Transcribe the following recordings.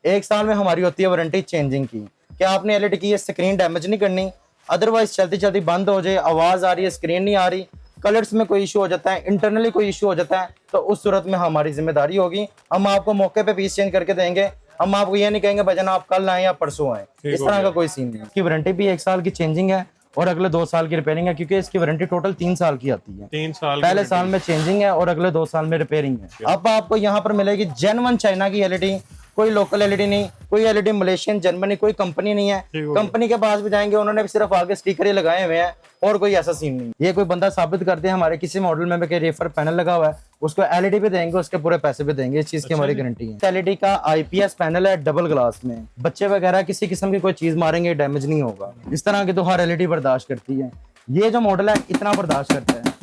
1 साल में हमारी होती है वारंटी चेंजिंग की, कि आपने एलईडी की स्क्रीन डैमेज नहीं करनी, अदरवाइज चलती चलती बंद हो जाए, आवाज आ रही है, स्क्रीन नहीं आ रही, कलर्स में कोई इशू हो जाता है, इंटरनली कोई इशू हो जाता है, तो उस सूरत में हमारी जिम्मेदारी होगी। हम आपको मौके पे पीस चेंज करके देंगे। हम आपको ये नहीं कहेंगे भजन आप कल आए या परसों आए, इस तरह का कोई सीन नहीं है। इसकी वारंटी भी 1 साल की चेंजिंग है और अगले 2 साल की रिपेयरिंग है, क्योंकि इसकी वारंटी टोटल 3 साल की आती है। 3 साल पहले साल में चेंजिंग है और अगले 2 साल में रिपेयरिंग है। अब आपको यहाँ पर मिलेगी जेन्युइन चाइना की एलईडी, कोई लोकल एलईडी नहीं, कोई एलईडी मलेशियन जर्मनी कोई कंपनी नहीं है। कंपनी के पास भी जाएंगे उन्होंने भी सिर्फ आगे स्टिकर ही लगाए हुए हैं और कोई ऐसा सीन नहीं। ये कोई बंदा साबित करते हैं हमारे किसी मॉडल में रेफर पैनल लगा हुआ है, उसको एलईडी पे देंगे, उसके पूरे पैसे पे देंगे। इस चीज की हमारी गारंटी है। एलईडी का आईपीएस पैनल है डबल ग्लास में, बच्चे वगैरह किसी किस्म की कोई चीज मारेंगे डैमेज नहीं होगा। इस तरह की तो हर एलईडी बर्दाश्त करती है। ये जो मॉडल है इतना बर्दाश्त करता है,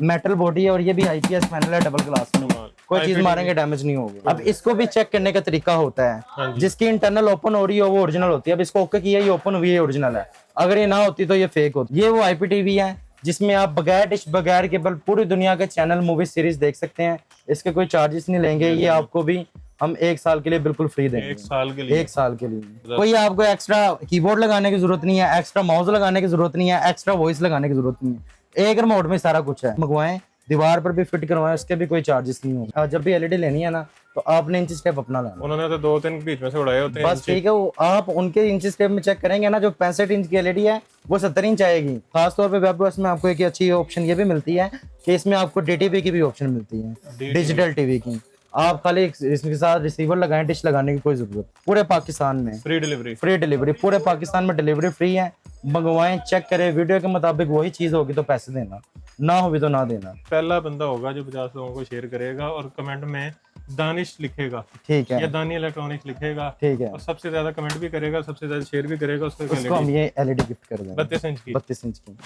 मेटल बॉडी है और ये भी आईपीएस पैनल है डबल ग्लास में, कोई चीज मारेंगे डैमेज नहीं होगी। अब इसको भी चेक करने का तरीका होता है, जिसकी इंटरनल ओपन हो रही हो वो ओरिजिनल होती है। अब इसको ओके किया, ये ओपन हुई है, ओरिजिनल है। अगर ये ना होती तो ये फेक होती। ये वो आईपीटीवी है जिसमें आप बगैर डिश बगैर केबल पूरी दुनिया के चैनल मूवी सीरीज देख सकते हैं। इसके कोई चार्जेस नहीं लेंगे, ये आपको भी हम 1 साल के लिए बिल्कुल फ्री देंगे। 1 साल के लिए? 1 साल के लिए। कोई आपको एक्स्ट्रा कीबोर्ड लगाने की जरूरत नहीं है, एक्स्ट्रा माउस लगाने की जरूरत नहीं है, एक्स्ट्रा वॉइस लगाने की जरूरत नहीं है। एक रिमोट में सारा कुछ है। मंगवाएं, दीवार पर भी फिट करवाएं, उसके भी कोई चार्जेस नहीं होंगे। जब भी एलईडी लेनी है ना तो आपने इंच स्टेप अपना लाना। उन्होंने तो 2-3 के बीच में से उड़ाए होते हैं। बस ठीक है, वो आप उनके इंच स्टेप में चेक करेंगे ना। जो 65 इंच की एलईडी है वो 70 इंच आएगी। खासतौर पे वेबओएस में आपको एक अच्छी ऑप्शन ये भी मिलती है कि इसमें आपको डीटीपी की भी ऑप्शन मिलती है, डिजिटल टीवी की। आप खाली इसके साथ रिसीवर लगाएं, डिश लगाने की कोई जरूरत। पूरे पाकिस्तान में फ्री डिलीवरी, पूरे पाकिस्तान में डिलीवरी फ्री है। मंगवाएं, चेक करें, वीडियो के मुताबिक वही चीज होगी तो पैसे देना, ना होगी तो ना देना। पहला बंदा होगा जो 50 लोगों को शेयर करेगा और कमेंट में दानिश लिखेगा, ठीक है, या दानी इलेक्ट्रॉनिक्स लिखेगा, ठीक है, और सबसे ज्यादा कमेंट भी करेगा, सबसे ज्यादा शेयर भी करेगा, उसको हम ये एलईडी गिफ्ट कर देंगे 32 इंच की। 32 इंच की।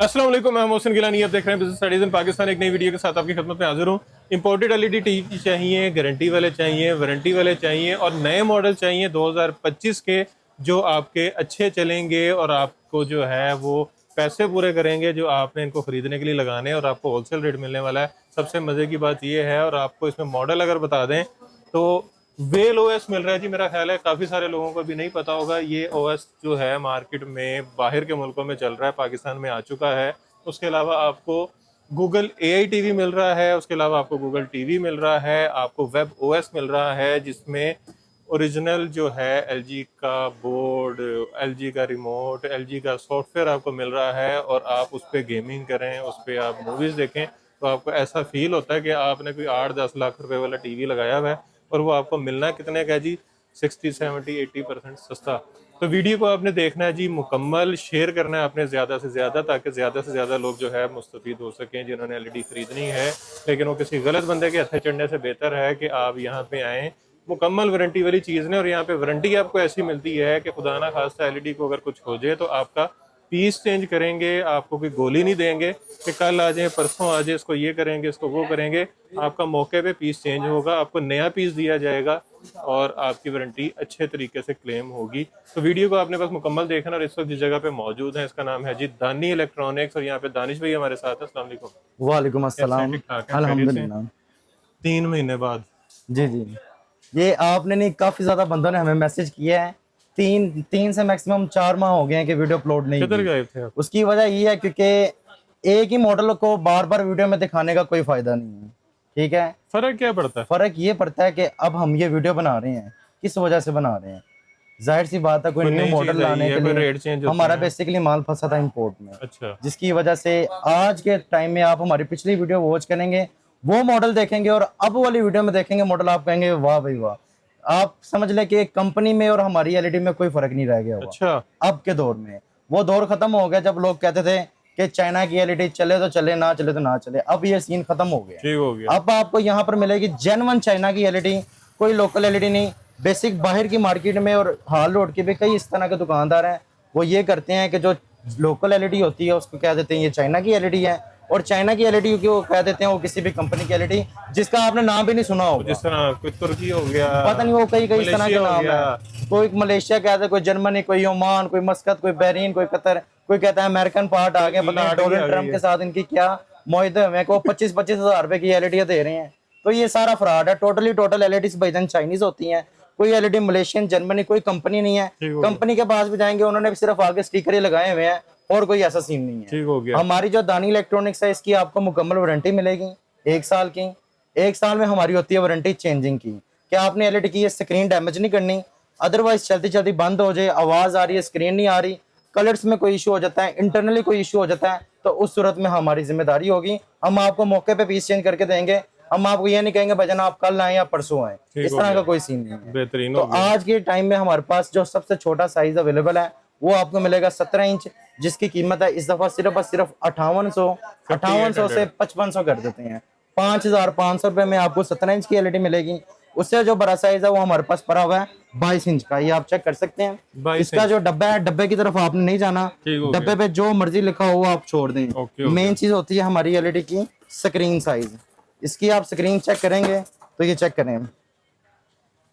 अस्सलाम वालेकुम, मैं मोहसिन गिलानी, आप देख रहे हैं बिजनेस स्टडीज इन पाकिस्तान। एक नई वीडियो के साथ आपकी खिदमत में हाजिर हूँ। इंपोर्टेड एलईडी टीवी चाहिए, गारंटी वाले चाहिए, वारंटी वाले चाहिए और नए मॉडल चाहिए 2025 के, जो आपके अच्छे चलेंगे और आपको जो है वो पैसे पूरे करेंगे जो आपने इनको खरीदने के लिए लगाने हैं, और आपको होलसेल रेट मिलने वाला है। सबसे मज़े की बात ये है, और आपको इसमें मॉडल अगर बता दें तो वेल ओएस मिल रहा है जी। मेरा ख्याल है काफ़ी सारे लोगों को भी नहीं पता होगा। ये ओएस जो है मार्केट में बाहर के मुल्कों में चल रहा है, पाकिस्तान में आ चुका है। उसके अलावा आपको गूगल एआई टीवी मिल रहा है, उसके अलावा आपको गूगल टीवी मिल रहा है, आपको वेब ओएस मिल रहा है जिसमें ओरिजिनल जो है एलजी का बोर्ड, एलजी का रिमोट, एलजी का सॉफ्टवेयर आपको मिल रहा है, और आप उस पर गेमिंग करें, उस पर आप मूवीज़ देखें तो आपको ऐसा फील होता है कि आपने कोई 8-10 लाख रुपए वाला टीवी लगाया हुआ है, और वो आपको मिलना कितने का है जी? 60-70-80% सस्ता। तो वीडियो को आपने देखना है जी मुकम्मल, शेयर करना है आपने ज़्यादा से ज़्यादा, ताकि ज़्यादा से ज़्यादा लोग जो है मुस्तफ़ीद हो सकें जिन्होंने एलईडी खरीदनी है, लेकिन वो किसी गलत बंदे के हथे चढ़ने से बेहतर है कि आप यहाँ पे आएँ। मुकम्मल वारंटी वाली चीज़ ने, और यहाँ पे वारंटी आपको ऐसी मिलती है कि खुदा ना खास्ता एलईडी को अगर कुछ हो जाए तो आपका पीस चेंज करेंगे। आपको कोई गोली नहीं देंगे कि कल आ जाए, परसों आ जाए, इसको ये करेंगे, इसको वो करेंगे। आपका मौके पे पीस चेंज होगा, आपको नया पीस दिया जाएगा और आपकी वारंटी अच्छे तरीके से क्लेम होगी। तो वीडियो को आपने बस मुकम्मल देखना। और इस वक्त जिस जगह पे मौजूद है इसका नाम है जी दानी इलेक्ट्रॉनिक्स, और यहाँ पे दानिश भाई हमारे साथ है। अस्सलाम वालेकुम। वालेकुम अस्सलाम, अल्हम्दुलिल्लाह। 3 महीने बाद जी, ये आपने नहीं, काफी ज्यादा बंदों ने हमें मैसेज किया है। तीन से मैक्सिमम 4 माह हो गए हैं कि वीडियो अपलोड नहीं किधर की। गए थे आप? उसकी वजह ये है क्योंकि एक ही मॉडल को बार बार वीडियो में दिखाने का कोई फायदा नहीं है। ठीक है, फर्क क्या पड़ता है? फर्क ये पड़ता है कि अब हम ये वीडियो बना रहे हैं, किस वजह से बना रहे हैं। जाहिर सी बात है, कोई न्यू मॉडल लाने के लिए हमारा बेसिकली माल फंसा था इंपोर्ट में। अच्छा। जिसकी वजह से आज के टाइम में आप हमारी पिछली वीडियो वॉच करेंगे, वो मॉडल देखेंगे और अब वाली वीडियो में देखेंगे मॉडल, आप कहेंगे वाह भाई वाह। आप समझ लें कि कंपनी में और हमारी एलईडी में कोई फर्क नहीं रह गया हुआ। अच्छा। अब के दौर में वो दौर खत्म हो गया जब लोग कहते थे कि चाइना की एलईडी चले तो चले, ना चले तो ना चले। अब ये सीन खत्म हो गया, ठीक हो गया। अब आपको यहाँ पर मिलेगी जेन्युइन चाइना की एलईडी, कोई लोकल एलईडी नहीं। बेसिक बाहर की मार्केट में और हाल रोड के भी कई इस तरह के दुकानदार हैं, वो ये करते हैं कि जो लोकल एलईडी होती है उसको कह देते हैं ये चाइना की एलईडी है, और चाइना की एलईडी की वो कह देते हैं वो किसी भी कंपनी की एलईडी जिसका आपने नाम भी नहीं सुना होगा। जिस तरह कोई तुर्की हो गया, पता नहीं वो कई इस तरह के नाम है। कोई मलेशिया कहता है, कोई जर्मनी, कोई ओमान, कोई मस्कत, कोई बहरीन, कोई कतर, कोई कहता है अमेरिकन पार्ट आ गए। पता नहीं डोनाल्ड ट्रम्प के साथ इनकी क्या मुआहदे हुए हैं कि वो 25-25 हज़ार रुपए की एलईडी दे रहे हैं। तो ये सारा फ्रॉड है। टोटल एलईडी भाईजान चाइनीज होती हैं। कोई एलईडी मलेशियन, जर्मनी, कोई कंपनी नहीं है। कंपनी के पास भी जाएंगे उन्होंने भी सिर्फ आगे स्टिकर ही लगाए हुए हैं और कोई ऐसा सीन नहीं है। ठीक हो गया। हमारी जो दानी इलेक्ट्रॉनिक्स है इसकी आपको मुकम्मल वारंटी मिलेगी 1 साल की। 1 साल में हमारी होती है वारंटी चेंजिंग की, क्या आपने एलईडी की स्क्रीन डैमेज नहीं करनी, अदरवाइज चलती चलती बंद हो जाए, आवाज आ रही है, स्क्रीन नहीं आ रही, कलर्स में कोई इशू हो जाता है, इंटरनली कोई इशू हो जाता है, तो उस सूरत में हमारी जिम्मेदारी होगी। हम आपको मौके पे पीस चेंज करके देंगे। हम आपको ये नहीं कहेंगे भजन आप कल आए या परसों आए, इस तरह का कोई सीन नहीं है। बेहतरीन तो हो गया। आज के टाइम में हमारे पास जो सबसे छोटा साइज अवेलेबल है वो आपको मिलेगा 17 इंच, जिसकी कीमत है इस दफा सिर्फ 5800 से 5500 कर देते हैं। 5500 रुपए में आपको 17 इंच की एलईडी मिलेगी। उससे जो बड़ा साइज है वो हमारे पास पड़ा हुआ है 22 इंच का, ये आप चेक कर सकते हैं। 22 इसका जो डब्बा है, डब्बे की तरफ आपने नहीं जाना, डब्बे पे जो मर्जी लिखा हो वो आप छोड़ दें। मेन चीज होती है हमारी एलईडी की स्क्रीन साइज। इसकी आप स्क्रीन चेक करेंगे तो ये चेक करें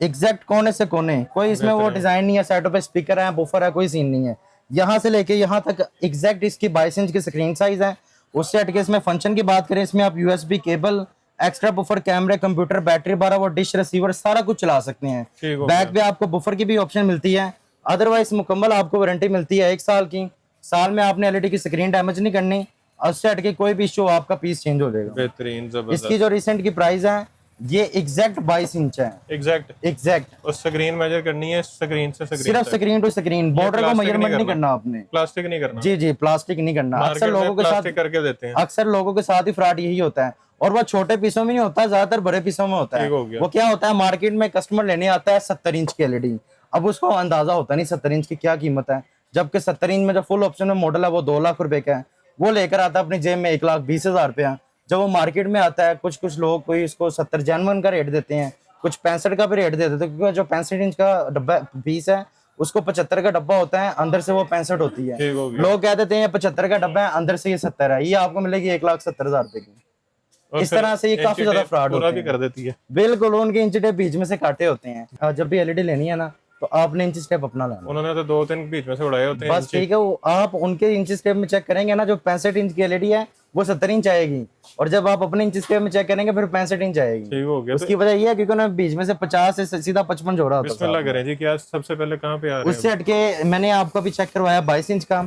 एग्जैक्ट कोने से कोने, कोई इसमें वो डिजाइन नहीं है, साइडों पे स्पीकर है, बुफर है, कोई सीन नहीं है। यहाँ से लेके यहाँ तक एग्जैक्ट इसकी 22 इंच की स्क्रीन साइज है। उससे हटके इसमें फंक्शन की बात करें, इसमें आप यूएसबी केबल, एक्स्ट्रा बुफर, कैमरे, computer, battery, 12 volt dish, receiver सारा कुछ चला सकते हैं। बैक पे आपको बुफर की भी ऑप्शन मिलती है। अदरवाइज मुकम्मल आपको वारंटी मिलती है 1 साल की। साल में आपने एलईडी की स्क्रीन डैमेज नहीं करनी, उससे हटके कोई भी इशू आपका पीस चेंज हो जाएगा। बेहतरीन, जबरदस्त। इसकी जो रिसेंट की प्राइस है ये एग्जैक्ट 22 इंच है। एग्जैक्ट और स्क्रीन मेजर करनी है, स्क्रीन से स्क्रीन सिर्फ स्क्रीन टू स्क्रीन, बॉर्डर का मेजरमेंट नहीं करना आपने। प्लास्टिक नहीं करना। जी प्लास्टिक नहीं करना। अक्सर लोगों के साथ करके देते हैं, अक्सर लोगों के साथ ही फ्रॉड यही होता है। और वो छोटे पीसों में नहीं होता, ज्यादातर बड़े पीसों में होता है। वो क्या होता है, मार्केट में कस्टमर लेने आता है 70 इंच की एलईडी, अब उसको अंदाजा होता नहीं 70 इंच की क्या कीमत है, जबकि 70 इंच में जो फुल ऑप्शन में मॉडल है वो 2 लाख रुपए का है। वो लेकर आता है अपनी जेब में 1,20,000 रुपया। जब वो मार्केट में आता है, कुछ लोग कोई इसको 70 जेन्युइन का रेट देते हैं, कुछ 65 का भी रेट दे देते हैं, क्योंकि जो 65 इंच का डब्बा पीस है उसको 75 का डब्बा होता है, अंदर से वो 65 होती है। लोग कह देते हैं 75 का डब्बा है, अंदर से ये 70 है। ये आपको मिलेगी 1,70,000 रुपए की। इस तरह से ये काफी ज्यादा फ्रॉड होता है, कर देती है। बिल्कुल उनके इंच टेप बीच में से काटे होते हैं। जब भी एलईडी लेनी है ना तो आपने इंच स्टेप अपना लाना। उन्होंने तो 2-3 बीच में से उड़ाए होते हैं। बस ठीक है, आप उनके इंच स्टेप में चेक करेंगे ना, जो 65 इंच की एलईडी है वो 70 इंच आएगी, और जब आप अपने इंच स्टेप में चेक करेंगे फिर 65 इंच आएगी। ठीक हो गया। उसकी वजह ये है क्योंकि उन्होंने बीच में से 50 से सीधा 55 जोड़ा होता है। बिस्मिल्लाह करें जी, क्या सबसे पहले कहाँ पे आ रहे हैं? उससे हटके मैंने आपको भी चेक करवाया 22 इंच का,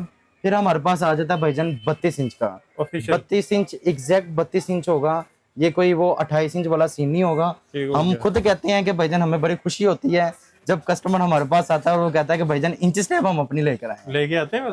फिर हमारे पास आ जाता है भाईजान 32 इंच का। 32 इंच एग्जैक्ट 32 इंच होगा, ये कोई वो 28 इंच वाला सीन नहीं होगा। हम खुद कहते हैं कि भाईजान हमें बड़ी खुशी होती है जब कस्टमर हमारे पास आता है और वो कहता है कि भाईजान इंच स्टेप हम अपनी लेकर आए।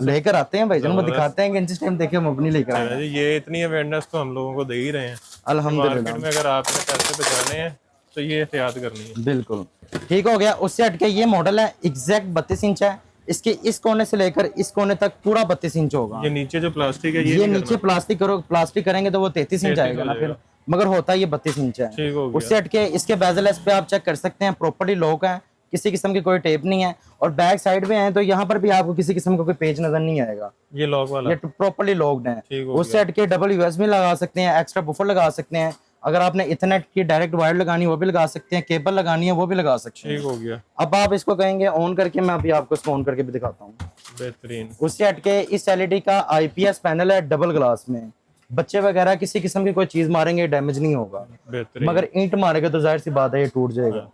लेकर आते हैं भाईजान, वो दिखाते हैं कि इंच स्टेप देखिए हम अपनी लेकर आए। ये इतनी अवेयरनेस तो हम लोगों को दे ही रहे हैं अल्हम्दुलिल्लाह। में अगर आपने पैसे बचाने हैं तो ये एहतियात करनी है। बिल्कुल ठीक हो गया। उससे हटके ये मॉडल है एग्जैक्ट 32 इंच है। इसके इस कोने से लेकर इस कोने तक पूरा 32 इंच होगा। ये नीचे जो प्लास्टिक है ये नीचे प्लास्टिक करेंगे तो वो 33 इंच आएगा ना फिर, मगर होता है ये 32 इंच है। उससे हटके इसके बेजल पे आप चेक कर सकते हैं, प्रॉपर्ली लॉक है, किसी किस्म की कोई टेप नहीं है। और बैक साइड में है तो यहाँ पर भी आपको किसी किस्म का कोई पेज नजर नहीं आएगा, ये लॉक वाला, ये प्रॉपर्ली लॉक्ड है। उससे हटके डबल यूएसबी लगा सकते हैं, एक्स्ट्रा बुफर लगा सकते हैं, अगर आपने इथरनेट की डायरेक्ट वायर लगानी वो भी लगा सकते हैं, केबल लगानी है वो भी लगा सकते हैं। ठीक हो गया। अब आप इसको कहेंगे ऑन करके, मैं अभी आपको इसको ऑन करके भी दिखाता हूँ। बेहतरीन। उससे हटके इस एलईडी का आईपीएस पैनल है डबल ग्लास में, बच्चे वगैरह किसी किस्म की कोई चीज मारेंगे डैमेज नहीं होगा, मगर ईंट मारेगा तो जाहिर सी बात है ये टूट जाएगा।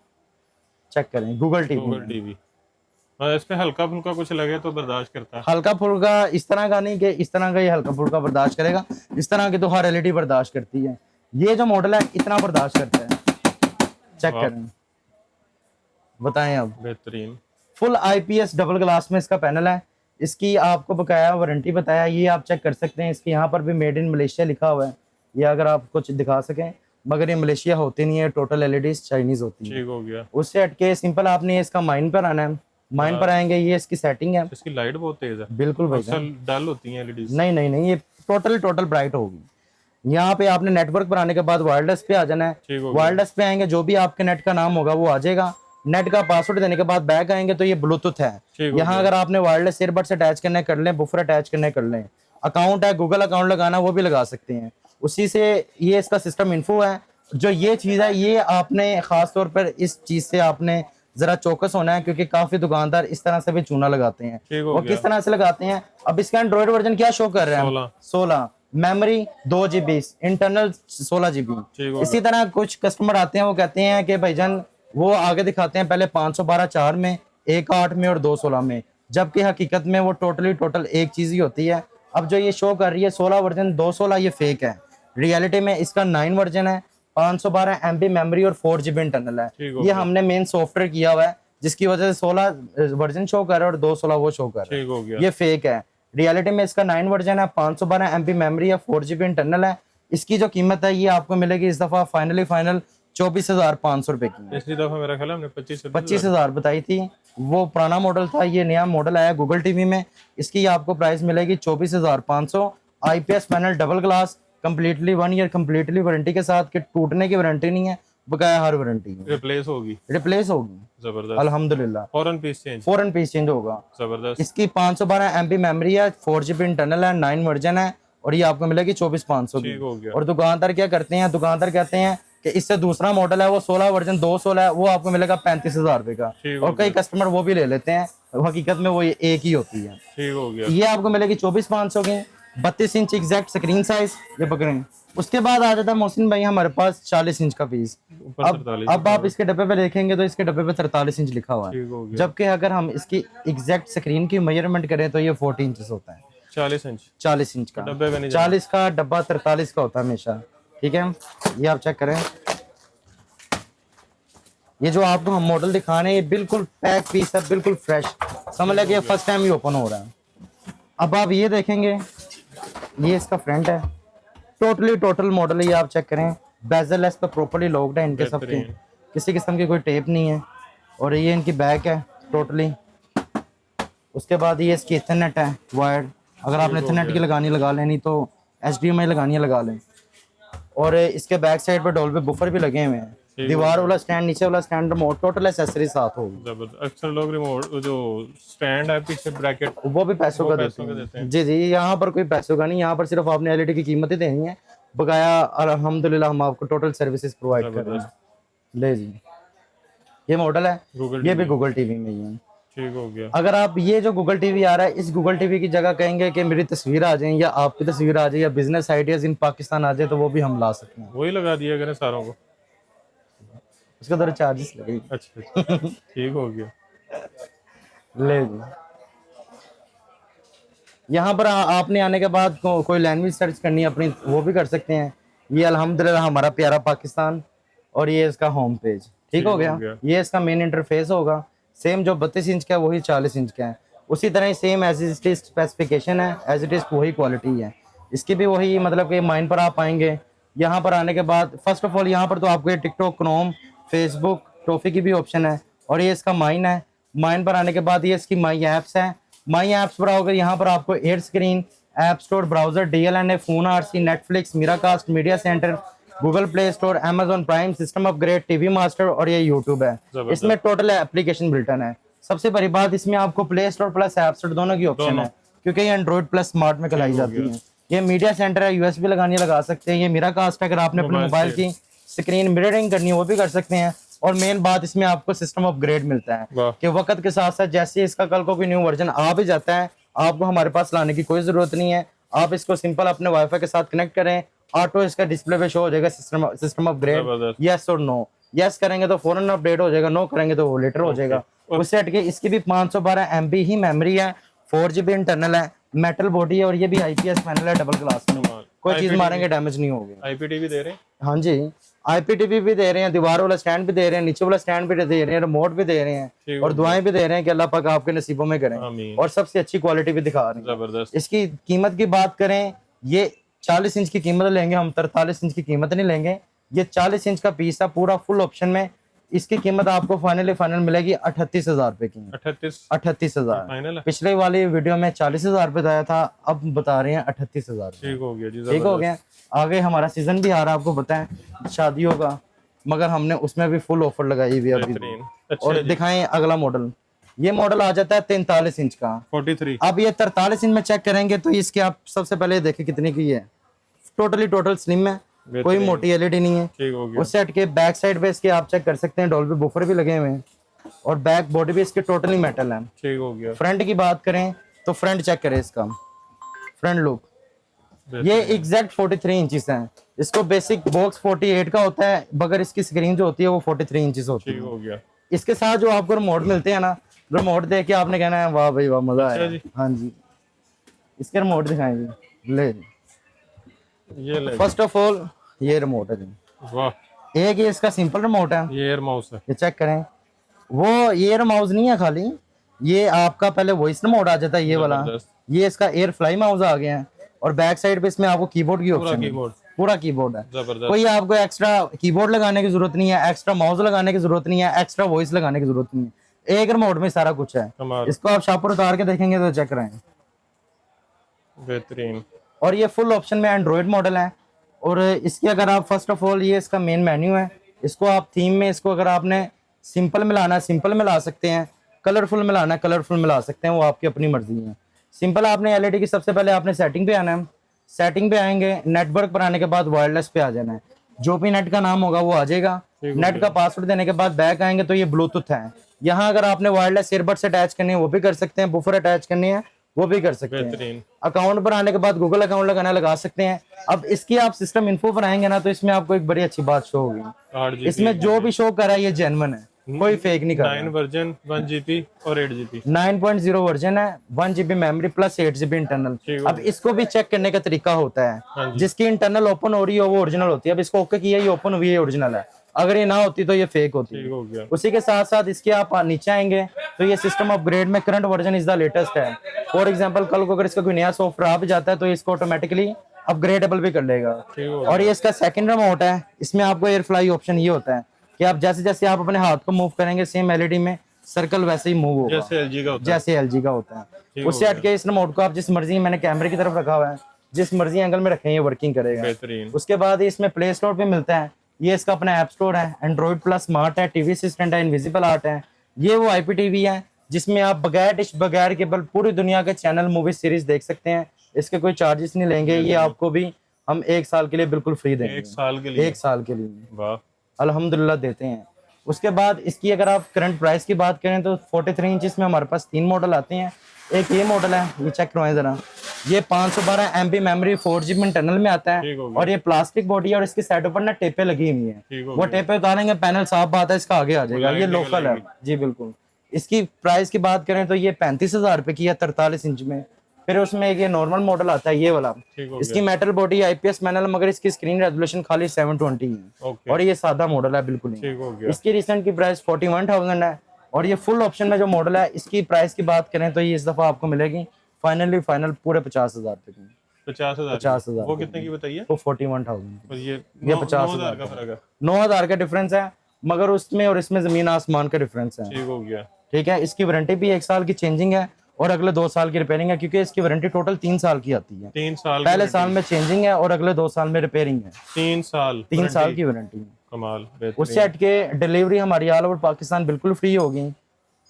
चेक करें गूगल टीवी। इस पे हल्का फुल्का कुछ लगे तो बर्दाश्त करता है। हल्का फुल्का इस तरह का नहीं कि इस तरह का ये हल्का फुल्का बर्दाश्त करेगा, इस तरह की तो हर एलईडी बर्दाश्त करती है। ये जो मॉडल है इतना बर्दाश्त करता है। चेक करें, बताएं अब। बेहतरीन। फुल आईपीएस डबल ग्लास में इसका पैनल है। इसकी आपको बकाया वारंटी बताया, ये आप चेक कर सकते हैं। इसके यहाँ पर भी मेड इन मलेशिया लिखा हुआ है, ये अगर आप कुछ दिखा सकें, मगर ये मलेशिया होती नहीं है, टोटल एलईडीज चाइनीज होती है। ठीक हो गया। उससे हटके सिंपल आपने इसका माइन पर आना है, माइन पर आएंगे, ये इसकी सेटिंग है। इसकी लाइट बहुत तेज है। बिल्कुल भाई, डल होती है एलईडीज। नहीं, ये टोटल ब्राइट होगी। यहाँ पे आपने नेटवर्क पर आने के बाद वायरलेस पे आ जाना है। वायरलेस पे आएंगे, जो भी आपके नेट का नाम होगा वो आ जाएगा। नेट का पासवर्ड देने के बाद बैक आएंगे तो ये ब्लूटूथ है। यहाँ अगर आपने वायरलेस ईयरबड से अटैच करने कर लें, बुफर अटैच करने कर लें, अकाउंट है गूगल अकाउंट लगाना वो भी लगा सकते हैं। उसी से ये इसका सिस्टम इन्फो है। जो ये चीज है ये आपने खास तौर पर इस चीज से आपने जरा चौकस होना है, क्योंकि काफी दुकानदार इस तरह से भी चूना लगाते हैं। वो किस तरह से लगाते हैं, अब इसका एंड्रॉइड वर्जन क्या शो कर रहे हैं, 16। Memory 2 GB, internal 16 GB। ठीक हो इसी तरह कुछ कस्टमर आते हैं, वो कहते हैं कि भाईजान वो आगे दिखाते हैं पहले 512 4 में, 1 8 में और 2 16 में, जबकि हकीकत में वो टोटल एक चीज ही होती है। अब जो ये शो कर रही है 16 वर्जन 216, ये फेक है। रियलिटी में इसका 9 वर्जन है, 512 MB मेमोरी और 4 GB इंटरनल है। ठीक हो ये हमने मेन सॉफ्टवेयर किया हुआ है, जिसकी वजह से 16 वर्जन शो कर रहा है और 216 वो शो कर रहा ठीक हो गया। है। ये फेक है। रियलिटी में इसका 9 वर्जन है, 512 MB मेमोरी है, 4 GB इंटरनल है। इसकी जो कीमत है ये आपको मिलेगी इस दफा फाइनल 24,500 रुपए की। पिछली दफा मेरा ख्याल है हमने 25,000 बताई थी, वो पुराना मॉडल था। ये नया मॉडल आया गूगल टीवी में, इसकी आपको प्राइस मिलेगी 24,500। IPS panel double glass, completely 1 year completely warranty के साथ, कि टूटने की वारंटी नहीं है, बकाया हर वारंटी है। रिप्लेस होगी। रिप्लेस होगी जबरदस्त। अल्हम्दुलिल्लाह, फौरन पीस चेंज। फौरन पीस चेंज होगा। जबरदस्त। इसकी 512 MB मेमोरी है, 4 GB इंटरनल है, 9 वर्जन है, और ये आपको मिलेगी 24,500 की। ठीक हो गया। और दुकानदार क्या करते हैं, दुकानदार कहते हैं कि इससे दूसरा मॉडल है वो 16 वर्जन 216 है, वो आपको मिलेगा 35,000 रुपए का। ठीक हो और कई कस्टमर वो भी ले लेते हैं, हकीकत में वो ये एक ही होती है। ठीक हो गया। ये आपको मिलेगी 24,500 की, 32 इंच एग्जैक्ट स्क्रीन साइज, ये पकड़ें। उसके बाद आ जाता है मोहसिन भाई हमारे पास 40 इंच का पीस। ऊपर 43। अब आप इसके डब्बे पे देखेंगे तो इसके डब्बे पे 43 इंच लिखा हुआ है, ठीक हो गया। जबकि अगर हम इसकी एग्जैक्ट स्क्रीन की मेजरमेंट करें तो ये 40 इंच होता है। 40 इंच 40 इंच का डब्बे में नहीं 40 का डब्बा 43 का होता है हमेशा। ठीक है, ये आप चेक करें। ये जो आपको हम मॉडल दिखा रहे हैं ये बिल्कुल पैक पीस है, बिल्कुल फ्रेश, समझ लगे फर्स्ट टाइम ही ओपन हो रहा है। अब आप ये देखेंगे, ये इसका फ्रंट है, टोटल मॉडल है, ये आप चेक करें। बेजल इस पर प्रॉपर्ली लॉक्ड है इनके सबके, किसी किस्म की कोई टेप नहीं है। और ये इनकी बैक है टोटली। उसके बाद ये इसकी इथरनेट है वायर्ड, अगर आपने इथरनेट की लगानी लगा लें, नहीं तो HDMI लगानी है लगा लें। और इसके बैक साइड पर डॉल्बी बुफर भी लगे हुए हैं, दीवार वाला स्टैंड, नीचे वाला स्टैंड, रिमोट, टोटल एसेसरी साथ होगी। जबरदस्त। अक्सर लोग रिमोट जो स्टैंड है पीछे ब्रैकेट वो भी पैसों का देते हैं। जी जी, यहाँ पर कोई पैसों का नहीं, यहाँ पर सिर्फ आपने LED की कीमत ही देनी है, बकाया अल्हम्दुलिल्लाह हम आपको टोटल सर्विसेज प्रोवाइड कर रहे हैं। ले जी, ये मॉडल है, ये भी गूगल टीवी में ही है। ठीक हो गया। अगर आप ये जो गूगल टीवी आ रहा है, इस गूगल टीवी की जगह कहेंगे कि मेरी तस्वीर आ जाए या आपकी तस्वीर आ जाए या बिजनेस आइडियाज इन पाकिस्तान आ जाए, तो वो भी हम ला सकते हैं। वही लगा दिया करें सारों को, उसका तो चार्जेस लगेगी। अच्छा ठीक हो गया। ले जी, यहाँ पर आपने आने के बाद कोई लैंग्वेज सर्च करनी है अपनी, वो भी कर सकते हैं। ये अल्हम्दुलिल्लाह हमारा प्यारा पाकिस्तान, और ये इसका होम पेज। ठीक हो गया। ये इसका मेन इंटरफेस होगा, सेम जो 32 इंच का है वही 40 इंच का है, उसी तरह ही same as it is specification है, एज इट इज वही क्वालिटी है। इसकी भी वही मतलब कि माइन पर आप आएंगे। यहाँ पर आने के बाद फर्स्ट ऑफ ऑल यहाँ पर तो आपको ये टिकटॉक, क्रोम, फेसबुक, टॉफी की भी ऑप्शन है, और ये इसका माइन है। माइन पर आने के बाद ये इसकी माई ऐप्स है। माई ऐप्स पर आओगे, यहाँ पर आपको air screen, app store, browser, DLNA, phone RC, Netflix, Miracast, media centre, Google play store, Amazon prime, system upgrade, TV master, और ये यूट्यूब है। इसमें टोटल एप्लीकेशन बिल्टन है। सबसे बड़ी बात, इसमें आपको play store plus app store दोनों की ऑप्शन है, क्योंकि ये एंड्रॉइड प्लस स्मार्ट में कलाई जाती है। ये मीडिया सेंटर है, USB लगानी लगा सकते हैं। ये मीराकास्ट है, अगर आपने अपने मोबाइल की स्क्रीन मिररिंग करनी है वो भी कर सकते हैं। और मेन बात, इसमें आपको सिस्टम अपग्रेड मिलता है कि वक्त के साथ साथ जैसे इसका कल को कोई न्यू वर्जन आ भी जाता है, आपको हमारे पास लाने की कोई जरूरत नहीं है। आप इसको सिंपल अपने वाईफाई के साथ कनेक्ट करें, ऑटो इसका डिस्प्ले पे शो हो जाएगा सिस्टम अपग्रेड, यस और नो। यस करेंगे तो फौरन अपडेट हो जाएगा, नो करेंगे तो वो लेटर हो जाएगा। उससे हटके इसकी भी 512 MB ही मेमोरी है, 4 GB इंटरनल है, मेटल बॉडी है, और ये भी IPS पैनल है, डबल ग्लास में, कोई चीज मारेंगे डैमेज नहीं होगी। IPTV दे रहे हैं? हाँ जी, IPTV भी दे रहे हैं, दीवार वाला स्टैंड भी दे रहे हैं, नीचे वाला स्टैंड भी दे रहे हैं, रिमोट भी दे रहे हैं, और दुआएं भी दे रहे हैं कि अल्लाह पाक आपके नसीबों में करें, और सबसे अच्छी क्वालिटी भी दिखा रहे हैं। जबरदस्त। इसकी कीमत की बात करें, ये 40 इंच की कीमत लेंगे हम, 43 इंच की कीमत नहीं लेंगे। ये 40 इंच का पीस है पूरा फुल ऑप्शन में। इसकी कीमत आपको फाइनल मिलेगी 38,000 रुपए की। 38,000। पिछले वाली वीडियो में 40,000 रुपए बताया था, अब बता रहे हैं 38,000। ठीक हो गया जी, ठीक हो गया। आगे हमारा सीजन भी आ रहा है, आपको बताएं शादियों का, मगर हमने उसमें भी फुल ऑफर लगाई हुई है अभी। और दिखाएं अगला मॉडल। ये मॉडल आ जाता है 43 इंच का, 43। अब ये 43 इंच में चेक करेंगे तो इसके आप सबसे पहले देखें कितने की है। टोटल स्लिम है, कोई मोटी LED नहीं है। ठीक हो गया। उससे हटके बैक साइड पे इसके आप चेक कर सकते हैं, डॉल्बी बफर भी लगे हुए हैं, और बैक बॉडी भी इसके टोटली मेटल है। ठीक हो गया। फ्रंट की बात करें तो फ्रंट चेक करें, इसका फ्रंट लुक ये एग्जैक्ट 43 इंचेस है। इसको बेसिक बॉक्स 48 का होता है, मगर इसकी स्क्रीन जो होती है वो 43 इंचेस होती ठीक है। हो गया। इसके साथ जो आपको रिमोट मिलते हैं ना, रिमोट देख के आपने कहना है वाह भाई वाह, मजा आया। जी। हाँ जी, इसके रिमोट दिखाएंगे, ले ये ले फर्स्ट ऑफ ऑल ये रिमोट है जी। वाह, एक ये इसका सिंपल रिमोट है, ये एयर माउस है। ये चेक करें। वो एयर माउस नहीं है खाली, ये आपका पहले वॉइस रिमोट आ जाता है ये वाला, जबरदस्त। ये इसका एयर फ्लाई माउस आ गया है। और बैक साइड पे इसमें आपको कीबोर्ड की पूरा ऑप्शन है, कीबोर्ड पूरा कीबोर्ड है। जबरदस्त। कोई आपको एक्स्ट्रा कीबोर्ड लगाने की जरूरत नहीं है, एक्स्ट्रा माउस लगाने की जरूरत नहीं है, एक्स्ट्रा वॉइस लगाने की जरूरत नहीं है, एक रिमोट में सारा कुछ है। कमाल, इसको आप शापर उतार के देखेंगे तो चेक करें। बेहतरीन। और ये फुल ऑप्शन में एंड्रॉइड मॉडल है। और इसकी अगर आप फर्स्ट ऑफ ऑल, ये इसका मेन मेन्यू है। इसको आप थीम में, इसको अगर आपने सिंपल मिलाना है सिंपल मिला सकते हैं, कलरफुल मिलाना है कलरफुल मिला सकते हैं, वो आपकी अपनी मर्जी है। सिंपल आपने एलईडी की सबसे पहले आपने सेटिंग पे आना है, सेटिंग पे आएंगे, नेटवर्क पर आने के बाद वायरलेस पे आ जाना है। जो भी नेट का नाम होगा वो आ जाएगा। नेट का पासवर्ड देने के बाद बैक आएंगे तो ये ब्लूटूथ है। यहाँ अगर आपने वायरलेस ईयरबड से अटैच करनी है वो भी कर सकते हैं, बुफर अटैच करनी है वो भी कर सकते हैं। बेहतरीन। अकाउंट पर आने के बाद गूगल अकाउंट लगाना लगा सकते हैं। अब इसकी आप सिस्टम इन्फो पर आएंगे ना तो इसमें आपको एक बड़ी अच्छी बात शो होगी। 8 इसमें जो भी शो कर रहा है ये जेन्युइन है, कोई फेक नहीं कर रहा। 9 वर्जन 1 GB और 8 GB 9.0 वर्जन है, 1 GB memory plus 8 GB internal. ठीक अब इसको भी चेक करने का तरीका होता हाँ है, जी। जिसकी इंटरनल ओपन हो रही है वो ओरिजिनल होती है। अब इसको ओके किया, ये ओपन हुई है, ओरिजिनल है। अगर ये ना होती तो ये फेक होती है। ठीक हो गया। उसी के साथ साथ इसके आप नीचे आएंगे तो ये सिस्टम अपग्रेड में current version is the latest है। फॉर एग्जांपल कल को अगर इसका कोई नया सॉफ्टवेयर आ भी जाता है तो इसको ऑटोमेटिकली अपग्रेडेबल भी कर लेगा। ठीक हो और ये इसका सेकंड रिमोट है। इसमें आपको एयर फ्लाई ऑप्शन ये होता है कि आप जैसे जैसे आप अपने हाथ को मूव करेंगे सेम एलईडी में सर्कल वैसे ही मूव होगा, जैसे LG का होता है। जैसे एलजी का होता है। ठीक हो उससे हटके इस रिमोट को आप जिस मर्जी, मैंने कैमरे की तरफ रखा हुआ है, जिस मर्जी एंगल में रखें ये वर्किंग करेगा। बेहतरीन। उसके बाद इसमें प्ले स्टोर पे मिलता है, ये इसका अपना ऐप स्टोर है, एंड्रॉइड प्लस स्मार्ट है, टीवी असिस्टेंट है, इनविजिबल आर्ट है। ये वो IPTV है जिसमें आप बगैर डिश बगैर केबल पूरी दुनिया के चैनल मूवी सीरीज देख सकते हैं। इसके कोई चार्जेस नहीं लेंगे, ये आपको भी हम 1 साल के लिए बिल्कुल फ्री देंगे। 1 साल के लिए? 1 साल के लिए वाह, अल्हम्दुलिल्लाह देते हैं। उसके बाद इसकी अगर आप करंट प्राइस की बात करें तो 43 इंचेस में हमारे पास 3 मॉडल आते हैं। एक ये मॉडल है, ये चेक करवाएं जरा। ये 512 MB मेमोरी 4 GB इंटरनल में आता ठीक है। हो गया। और ये प्लास्टिक बॉडी है और इसके साइड पर ना टेपे लगी हुई है। ठीक हो वो गया। टेपे उतारेंगे, पैनल साफ बात है, इसका आगे आ जाएगा। ये लाइट लोकल है जी, बिल्कुल। इसकी प्राइस की बात करें तो ये 35,000 रुपए की है 43 इंच में। फिर उसमें एक ये नॉर्मल मॉडल आता है ये वाला। ठीक हो इसकी मेटल बॉडी IPS पैनल, मगर इसकी स्क्रीन रेजोल्यूशन खाली 720 है। ओके। और ये सादा मॉडल है बिल्कुल ही। ठीक हो गया। इसकी रिसेंट की प्राइस 41,000 है। और ये फुल ऑप्शन में जो मॉडल है इसकी प्राइस की बात करें तो ये इस दफा आपको मिलेगी फाइनल पूरे 50,000 रुपए की। 50,000। 50,000 वो कितने की बताइए? वो 41,000 और ये 50,000 का फर्क है। 9,000 का डिफरेंस है, मगर उसमें और इसमें जमीन आसमान का डिफरेंस है। ठीक हो गया। ठीक है। इसकी वारंटी भी 1 साल की चेंजिंग है और अगले 2 साल की रिपेयरिंग है, क्योंकि इसकी वारंटी टोटल 3 साल की आती है। 3 साल? पहले साल में चेंजिंग है और अगले 2 साल में रिपेयरिंग है। 3 साल? 3 साल की वारंटी है। कमाल, बेहतरीन। उससे हटके डिलीवरी हमारी ऑल ओवर पाकिस्तान बिल्कुल फ्री होगी।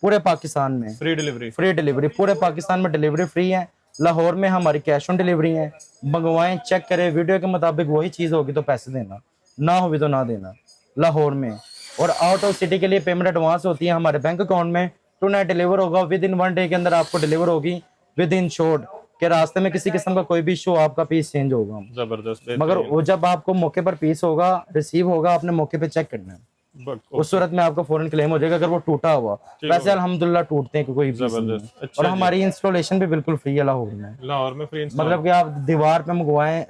पूरे पाकिस्तान में फ्री डिलीवरी? फ्री डिलीवरी पूरे पाकिस्तान में डिलीवरी फ्री है। लाहौर में हमारी कैश ऑन डिलीवरी है। मंगवाएं, चेक करें, वीडियो के मुताबिक वही चीज होगी तो पैसे देना, ना होगी तो ना देना। लाहौर में और आउट ऑफ सिटी के लिए पेमेंट एडवांस होती है हमारे बैंक अकाउंट में। टू नाइट डिलीवर होगा, विद इन 1 डे के अंदर आपको डिलीवर होगी, विद इन शॉर्ट के रास्ते में किसी किस्म का कोई भी इशू, आपका पीस चेंज होगा। जबरदस्त। मगर वो जब आपको मौके पर पीस होगा, रिसीव होगा, आपने मौके पे चेक करना है। उस सूरत में आपका फौरन क्लेम हो जाएगा अगर वो टूटा हुआ। वैसे अल्हम्दुलिल्लाह टूटते हैं कोई पीस नहीं है। और हमारी इंस्टॉलेशन भी बिल्कुल फ्री है लाहौर में। लाहौर में फ्री इंस्टॉल? मतलब कि आप दीवार पे मंगवाएं,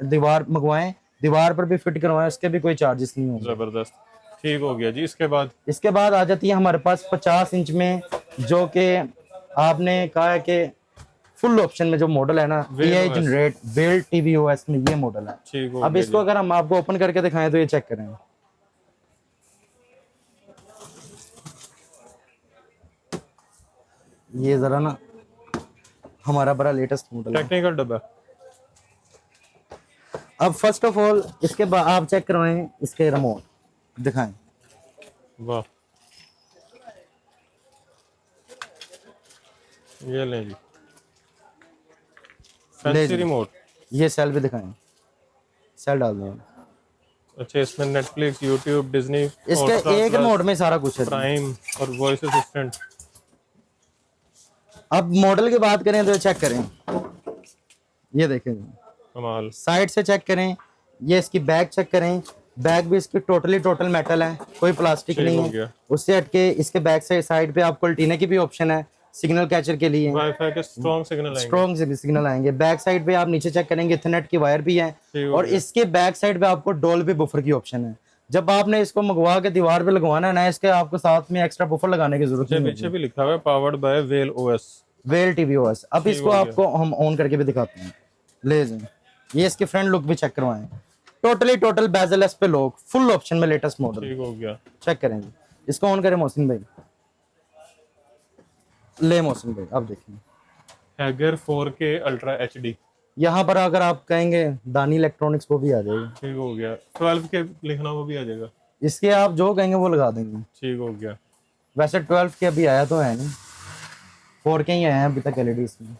दीवार पर भी फिट करवाएं, उसके भी कोई चार्जेस नहीं होंगे। जबरदस्त। ठीक हो गया जी। इसके बाद आ जाती है हमारे पास 50 इंच में, जो कि आपने कहा है कि फुल ऑप्शन में जो मॉडल है ना, AI जनरेट वेल tvOS में ये मॉडल है। ठीक हो अब इसको अगर हम आपको ओपन करके दिखाएं तो ये चेक करें। ये जरा ना हमारा बड़ा लेटेस्ट मॉडल है। टेक्निकल डब्बा। अब फर्स्ट ऑफ ऑल इसके बाद आप चेक करवाएं, इसके रिमोट दिखाएं। वाह, ये लें जी, फैंसी रिमोट। ये सेल भी दिखाएं, सेल डाल दें। अच्छा, इसमें नेटफ्लिक्स, यूट्यूब, डिज्नी, इसके एक रिमोट में सारा कुछ है। प्राइम और वॉइस असिस्टेंट। अब मॉडल की बात करें तो चेक करें, ये देखें कमाल। साइड से चेक करें, ये इसकी बैग चेक करें, बैग भी इसकी टोटल मेटल है, कोई प्लास्टिक ठीक नहीं हो है। गया। उससे हटके इसके बैक से साइड पे आपको अल्टीना की भी ऑप्शन है, सिग्नल कैचर के लिए वाईफाई के स्ट्रॉन्ग सिग्नल आएंगे। स्ट्रॉन्ग सिग्नल आएंगे। बैक साइड पे आप नीचे चेक करेंगे इथरनेट की वायर भी है, ठीक हो और गया। इसके बैक साइड पे आपको डॉल्बी बफर की ऑप्शन है। जब आपने इसको मंगवा के दीवार पे लगवाना है ना, इसके आपको साथ में एक्स्ट्रा बफर लगाने की जरूरत नहीं पीछे होगी। भी लिखा हुआ है powered by well OS. Well TV OS. अब ठीक इसको हो गया। आपको हम ऑन करके भी दिखाते हैं, ले जाएं। ये इसके फ्रंट लुक भी चेक करवाएं, टोटल बेजलेस पे लॉक, फुल ऑप्शन में लेटेस्ट मॉडल। ठीक हो गया। चेक करेंगे, इसको ऑन करें मोहसिन भाई, ले मोहसिन भाई आप देखिए। Hugger 4K ultra HD। यहाँ पर अगर आप कहेंगे दानी इलेक्ट्रॉनिक्स वो भी आ जाएगी। ठीक हो गया। 12 के लिखना वो भी आ जाएगा। इसके आप जो कहेंगे वो लगा देंगे। ठीक हो गया। वैसे 12 के अभी आया तो है नहीं, 4 के ही आए हैं अभी तक एलईडी इसमें।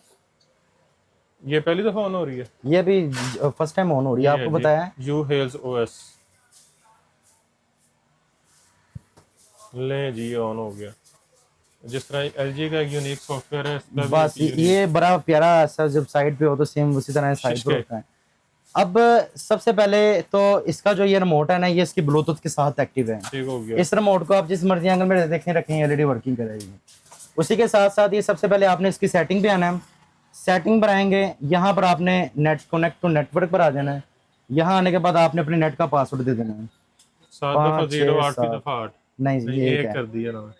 ये पहली दफा ऑन हो रही है। ये अभी फर्स्ट टाइम ऑन हो रही है, आपको बताया है। यू हेल्स OS। ले जी ऑन हो गया। जिस तरह LG का एक यूनिक सॉफ्टवेयर है, इसका भी बस एक unique- ये बड़ा प्यारा ऐसा जब साइड पे हो तो सेम उसी तरह साइड पे शिशके। होता है। अब सबसे पहले तो इसका जो ये रिमोट है ना, ये इसकी ब्लूटूथ के साथ एक्टिव है। ठीक हो गया। इस रिमोट को आप जिस मर्जी एंगल में देखें रखें, एलईडी वर्किंग करेगी। उसी के साथ साथ ये सबसे पहले आपने इसकी सेटिंग पे आना है। सेटिंग पर आएंगे, यहाँ पर आपने नेट कनेक्ट टू नेटवर्क पर आ जाना है। यहाँ आने के बाद आपने अपने नेट का पासवर्ड दे देना है। 7 दफा 5, 0 6, 8 की दफा 8। नहीं जी, ये एक है। कर दिया ना,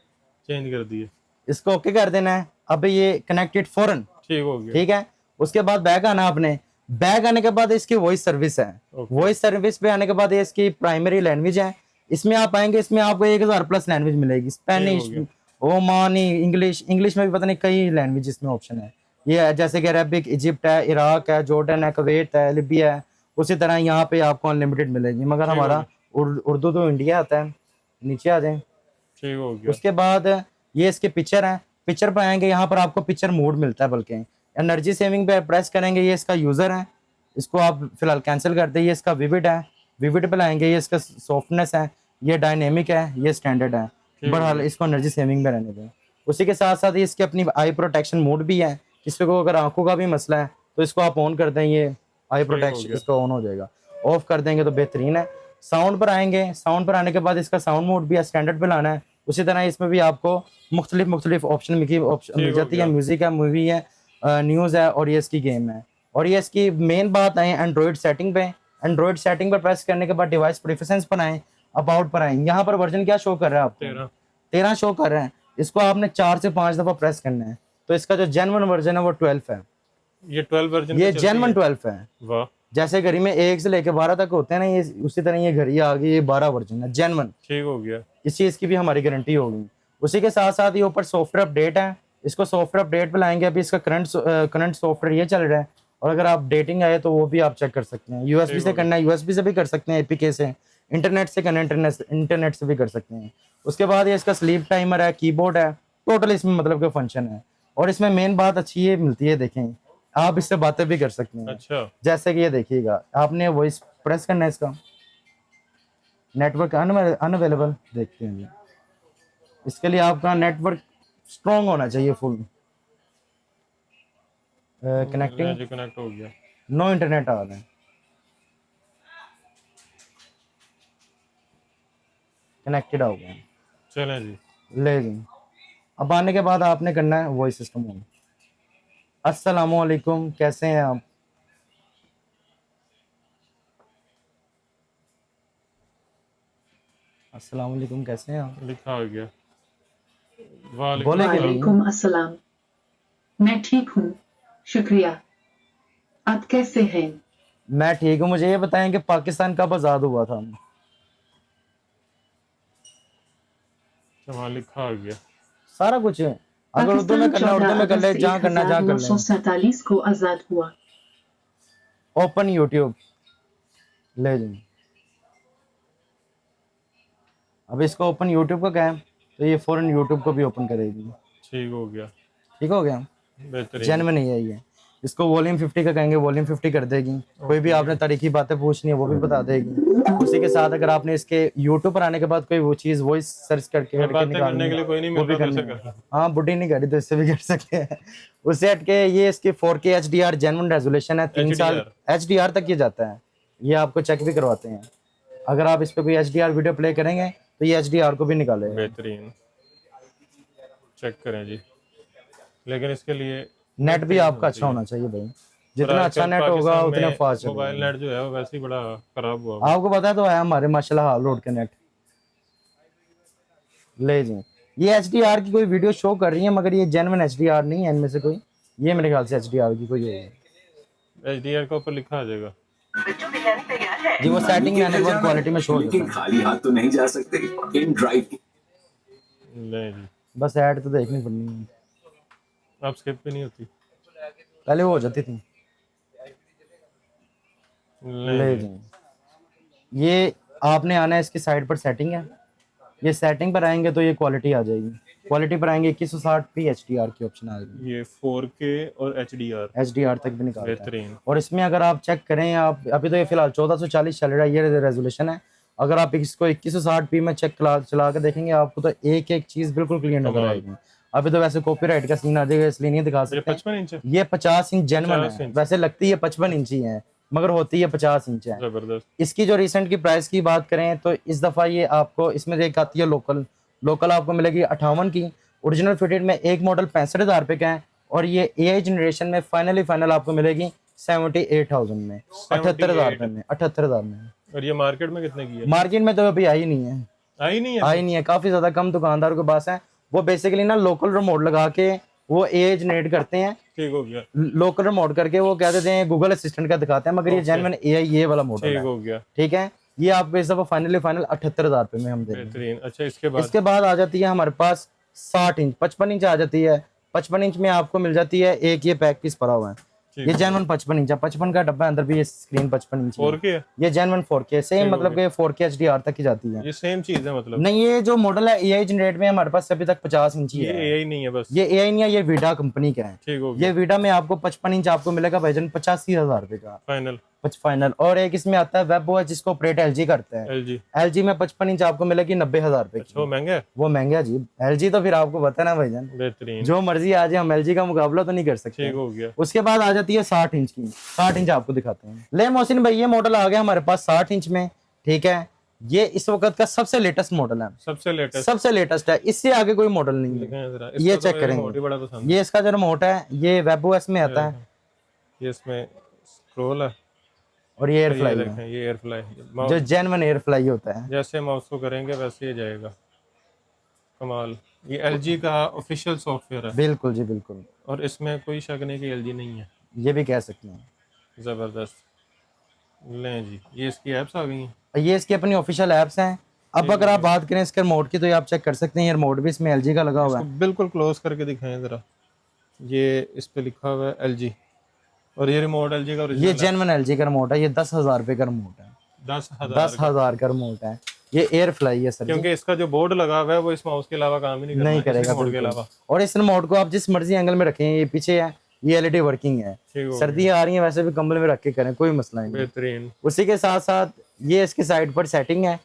चेंज कर दिए। इसको ओके कर देना है। अब ये कनेक्टेड फौरन, ठीक हो गया। ठीक है। उसके बाद बैक आना आपने। बैक आने के बाद इसकी वॉइस सर्विस है। Okay. वॉइस सर्विस पे आने के बाद ये इसकी प्राइमरी लैंग्वेज है। इसमें आप आएंगे, इसमें आपको 1000+ लैंग्वेज मिलेगी। स्पेनिश, ओमानी, इंग्लिश में भी पता नहीं कई लैंग्वेज इसमें ऑप्शन है। ये है जैसे कि अरबिक, इजिप्ट है, इराक है, जॉर्डन है, कुवैत है, लिबिया है। उसी तरह यहाँ पे आपको अनलिमिटेड मिलेगी, मगर हमारा उर्दू तो इंडिया आता है। नीचे आ जाए। ठीक हो गया। उसके बाद ये इसके पिक्चर है। पिक्चर पर आएंगे, यहाँ पर आपको पिक्चर मोड मिलता है, बल्कि एनर्जी सेविंग पे प्रेस करेंगे। ये इसका यूजर है, इसको आप फिलहाल कैंसिल कर दें। ये इसका विविड है, विविड पे लाएंगे। ये इसका सॉफ्टनेस है, ये डायनेमिक है, ये स्टैंडर्ड है। बहरहाल इसको एनर्जी सेविंग में रहने दें। उसी के साथ साथ ये इसकी अपनी आई प्रोटेक्शन मोड भी है। किसी को अगर आंखों का भी मसला है तो इसको आप ऑन कर दें, ये आई प्रोटेक्शन इसका ऑन हो जाएगा। ऑफ कर देंगे तो बेहतरीन है। साउंड पर आएंगे, साउंड पर आने के बाद इसका साउंड मोड भी है, स्टैंडर्ड पे लाना है। उसी तरह इसमें भी आपको मुख्तलिफ ऑप्शन मिल जाती है। म्यूजिक है, मूवी है, न्यूज़ है, और ये इसकी गेम है। और ये इसकी मेन बात है एंड्रॉइड सेटिंग पे। एंड्रॉइड सेटिंग पर प्रेस करने के बाद डिवाइस प्रेफरेंस पर आए, अबाउट पर आए। यहाँ पर वर्जन क्या शो कर रहा है आपको? 13 शो कर रहा है। इसको आपने 4 से 5 दफा प्रेस करना है। तो इसका जो जेन्युइन वर्जन है वो 12 है। ये 12 वर्जन, ये जेन्युइन 12 है। वाह। जैसे घड़ी में 1 से लेकर 12 तक होते हैं ना, ये उसी तरह ये घड़ी आ गई, ये 12 वर्जन है जेन्युइन। ठीक हो गया। इस चीज की भी हमारी गारंटी होगी। उसी के साथ साथ ये ऊपर सॉफ्टवेयर अपडेट है। इसको सॉफ्टवेयर अपडेट पे लाएंगे। अभी इसका करंट सॉफ्टवेयर ये चल रहा है, और अगर आप डेटिंग आए तो वो भी आप चेक कर सकते हैं। यूएसबी से करना है, यूएसबी से भी कर सकते हैं, एपीके से, इंटरनेट से करना है, इंटरनेट से भी कर सकते हैं। उसके बाद ये इसका स्लीप टाइमर है, कीबोर्ड है, टोटल इसमें मतलब के फंक्शन है। और इसमें मेन बात अच्छी ये मिलती है, देखें आप इससे बातें भी कर सकते हैं। अच्छा। जैसे कि ये देखिएगा, आपने वॉइस प्रेस करना है, इसका नेटवर्क अनअवेलेबल देखते हैं। इसके लिए आपका नेटवर्क स्ट्रॉन्ग होना चाहिए, फुल कनेक्टिंग, कनेक्ट हो गया। नो इंटरनेट आ रहा है, कनेक्टेड हो गया। चलें जी, ले जी। अब आने के बाद आपने करना है वॉइस सिस्टम ऑन। अस्सलामुअलैकुम, कैसे हैं आप? अस्सलामुअलैकुम, कैसे हैं आप? लिखा हो गया। बोले कि वालेकुम अस्सलाम, मैं ठीक हूँ, शुक्रिया। आप कैसे हैं? मैं ठीक हूँ। मुझे ये बताएं कि पाकिस्तान कब आज़ाद हुआ था? वहाँ लिखा हो गया सारा कुछ है। अगर उर्दू में करना उर्दू में कर ले, जहाँ करना जहाँ कर ले। 1947 को आजाद हुआ। ओपन यूट्यूब, ले जी। अब इसको ओपन यूट्यूब का क्या है, तो ये फौरन यूट्यूब को भी ओपन करेगी। ठीक हो गया। ठीक हो गया, बेहतरीन। जेन्युइन ही है ये। इसको वॉल्यूम 50 का कहेंगे, वॉल्यूम 50 कर देगी। कोई भी आपने तरीकी बातें पूछनी है वो भी बता देगी। उसी के साथ अगर आपने इसके YouTube पर आने के बाद कोई वो चीज वॉइस सर्च करके बातें करने के लिए कोई नहीं मिल रहा, तो ऐसे कर। हाँ, बुढ़ी नहीं करी तो इससे भी कर सकते हैं। उससे हटके ये इसकी 4K HDR जेन्युइन रेजोल्यूशन है, 3 साल HDR तक ये जाता है। ये आपको चेक भी करवाते हैं। अगर आप इस पे कोई HDR वीडियो प्ले करेंगे तो ये HDR को भी निकालेगा। बेहतरीन, चेक करें जी। लेकिन इसके लिए नेट भी आपका अच्छा होना चाहिए भाई, जितना अच्छा नेट होगा उतना फास्ट चलेगा। मोबाइल नेट जो है वो वैसे ही बड़ा खराब हुआ। आपको पता है तो है हमारे माशाल्लाह हाल रोड के नेट ले जी। ये HDR की कोई वीडियो शो कर रही है मगर ये जेन्युइन HDR नहीं है इनमें से कोई। ये मेरे ख्याल से HDR की कोई है। HDR का ऊपर लिखा आ जाएगा जी, वो सेटिंग में आने के बाद क्वालिटी में शो होता है। खाली हाथ तो नहीं जा सकते इन ड्राइव। नहीं जी, बस ऐड तो देखनी पड़नी है। आप स्किप भी नहीं होती। पहले वो हो जाती थी। ले जी, ये आपने आना है इसकी साइड पर सेटिंग है। ये सेटिंग पर आएंगे तो ये क्वालिटी आ जाएगी। क्वालिटी पर आएंगे 2160p HDR की ऑप्शन आ जाएगी। ये 4K और HDR तक भी निकालता है। बेहतरीन। और इसमें अगर आप चेक करें, आप अभी तो ये फिलहाल 1440 चल रहा है, ये रेजोल्यूशन है। अगर आप इसको 2160p में चेक चला के देखेंगे आपको तो एक एक चीज बिल्कुल क्लियर नजर आएगी। अभी तो वैसे कॉपीराइट का सीन आ जाएगा इसलिए नहीं दिखा सकते। 55 इंच है। ये 50 इंच जेन्युइन 50 है। इंच। वैसे लगती है 55 इंच ही है मगर होती है 50 इंच है। जबरदस्त। इसकी जो रिसेंट की प्राइस की बात करें तो इस दफा ये आपको इसमें एक आती है लोकल आपको मिलेगी 58 की। ओरिजिनल फिटेड में एक मॉडल 65,000 रुपए का है और ये AI जनरेशन में फाइनल आपको मिलेगी 78,000 में, 78,000 रुपए में, 78,000 में। और ये मार्केट में कितने की है? मार्केट में तो अभी आई नहीं है, आई नहीं है। आई नहीं है। काफी ज्यादा कम दुकानदारों के पास है। वो बेसिकली ना लोकल रिमोट लगा के वो AI जनरेट करते हैं। ठीक हो गया। लोकल रिमोट करके वो कह देते हैं गूगल असिस्टेंट का दिखाते हैं मगर ये जेन्युइन AI ये वाला मॉडल ठीक है। हो गया। ठीक है, ये आपको इस दफा फाइनल 78,000 रुपए में हम देंगे। बेहतरीन। अच्छा, इसके बाद आ जाती है हमारे पास 60 इंच, 55 इंच आ जाती है। 55 इंच में आपको मिल जाती है एक ये पैक पीस पड़ा हुआ है। ये जेन्युइन 55 इंच है। 55 का डब्बा अंदर भी ये स्क्रीन 55 इंच है। 4K है। ये जेन्युइन 4K सेम, मतलब कि 4K HDR तक की जाती है। ये सेम चीज है मतलब? नहीं, ये जो मॉडल है AI जनरेट में हमारे पास अभी तक 50 इंच ही ये है। AI नहीं है बस। ये AI नहीं है, ये वीडा कंपनी का है। ठीक हो गया। ये वीडा में आपको 55 इंच आपको मिलेगा भाईजान 85,000 रुपए का फाइनल। फाइनल। और एक इसमें आता है वेब OS जिसको ऑपरेट LG करता है। LG में 55 इंच आपको मिलेगी 90,000 रुपए की। वो महंगा है? वो महंगा है जी। LG तो फिर आपको पता ना भाईजान, बेहतरीन। जो मर्जी आ जाए हम LG का मुकाबला तो नहीं कर सकते। ठीक हो गया। उसके बाद आ जाती है 60 इंच की। 60 इंच आपको दिखाते हैं। ले मोहसिन भाई, ये मॉडल आ गया हमारे पास 60 इंच में। ठीक है, ये इस वक्त का सबसे लेटेस्ट मॉडल है। सबसे लेटेस्ट है, इससे आगे कोई मॉडल नहीं है। ये चेक करेंगे। ये इसका जो रिमोट है ये वेब OS में आता है। ये इसमें स्क्रॉल है और ये एयर फ्लाई है। ये एयर फ्लाई जो जेन्युइन एयर फ्लाई होता है। जैसे माउस को करेंगे वैसे ही जाएगा। कमाल। ये LG का ऑफिशियल सॉफ्टवेयर है। बिल्कुल जी बिल्कुल। और इसमें कोई शक नहीं कि LG नहीं है। ये भी कह सकते हैं। जबरदस्त। लें जी, ये इसकी एप्स आ गई हैं। ये इसकी अपनी ऑफिशियल एप्स हैं। अब अगर आप बात करें इसके रिमोट की तो ये आप चेक कर सकते हैं। ये रिमोट भी इसमें LG का लगा हुआ है। बिल्कुल क्लोज करके दिखाएं जरा। ये इस पे लिखा हुआ है LG और ये रिमोट LG का ओरिजिनल। ये जेन्युइन LG का रिमोट है। ये 10,000 रुपए का रिमोट है। 10,000 का रिमोट है। ये एयर फ्लाई है सर, क्योंकि इसका जो बोर्ड लगा हुआ है वो इस माउस के अलावा काम ही नहीं करेगा बोर्ड के अलावा। और इस रिमोट को आप जिस मर्जी एंगल में रखें, ये पीछे है, ये LED वर्किंग है। सर्दियां आ रही हैं वैसे भी कंबल में रख के करें, कोई मसला नहीं। बेहतरीन। उसी के साथ साथ ये इसकी साइड पर सेटिंग है।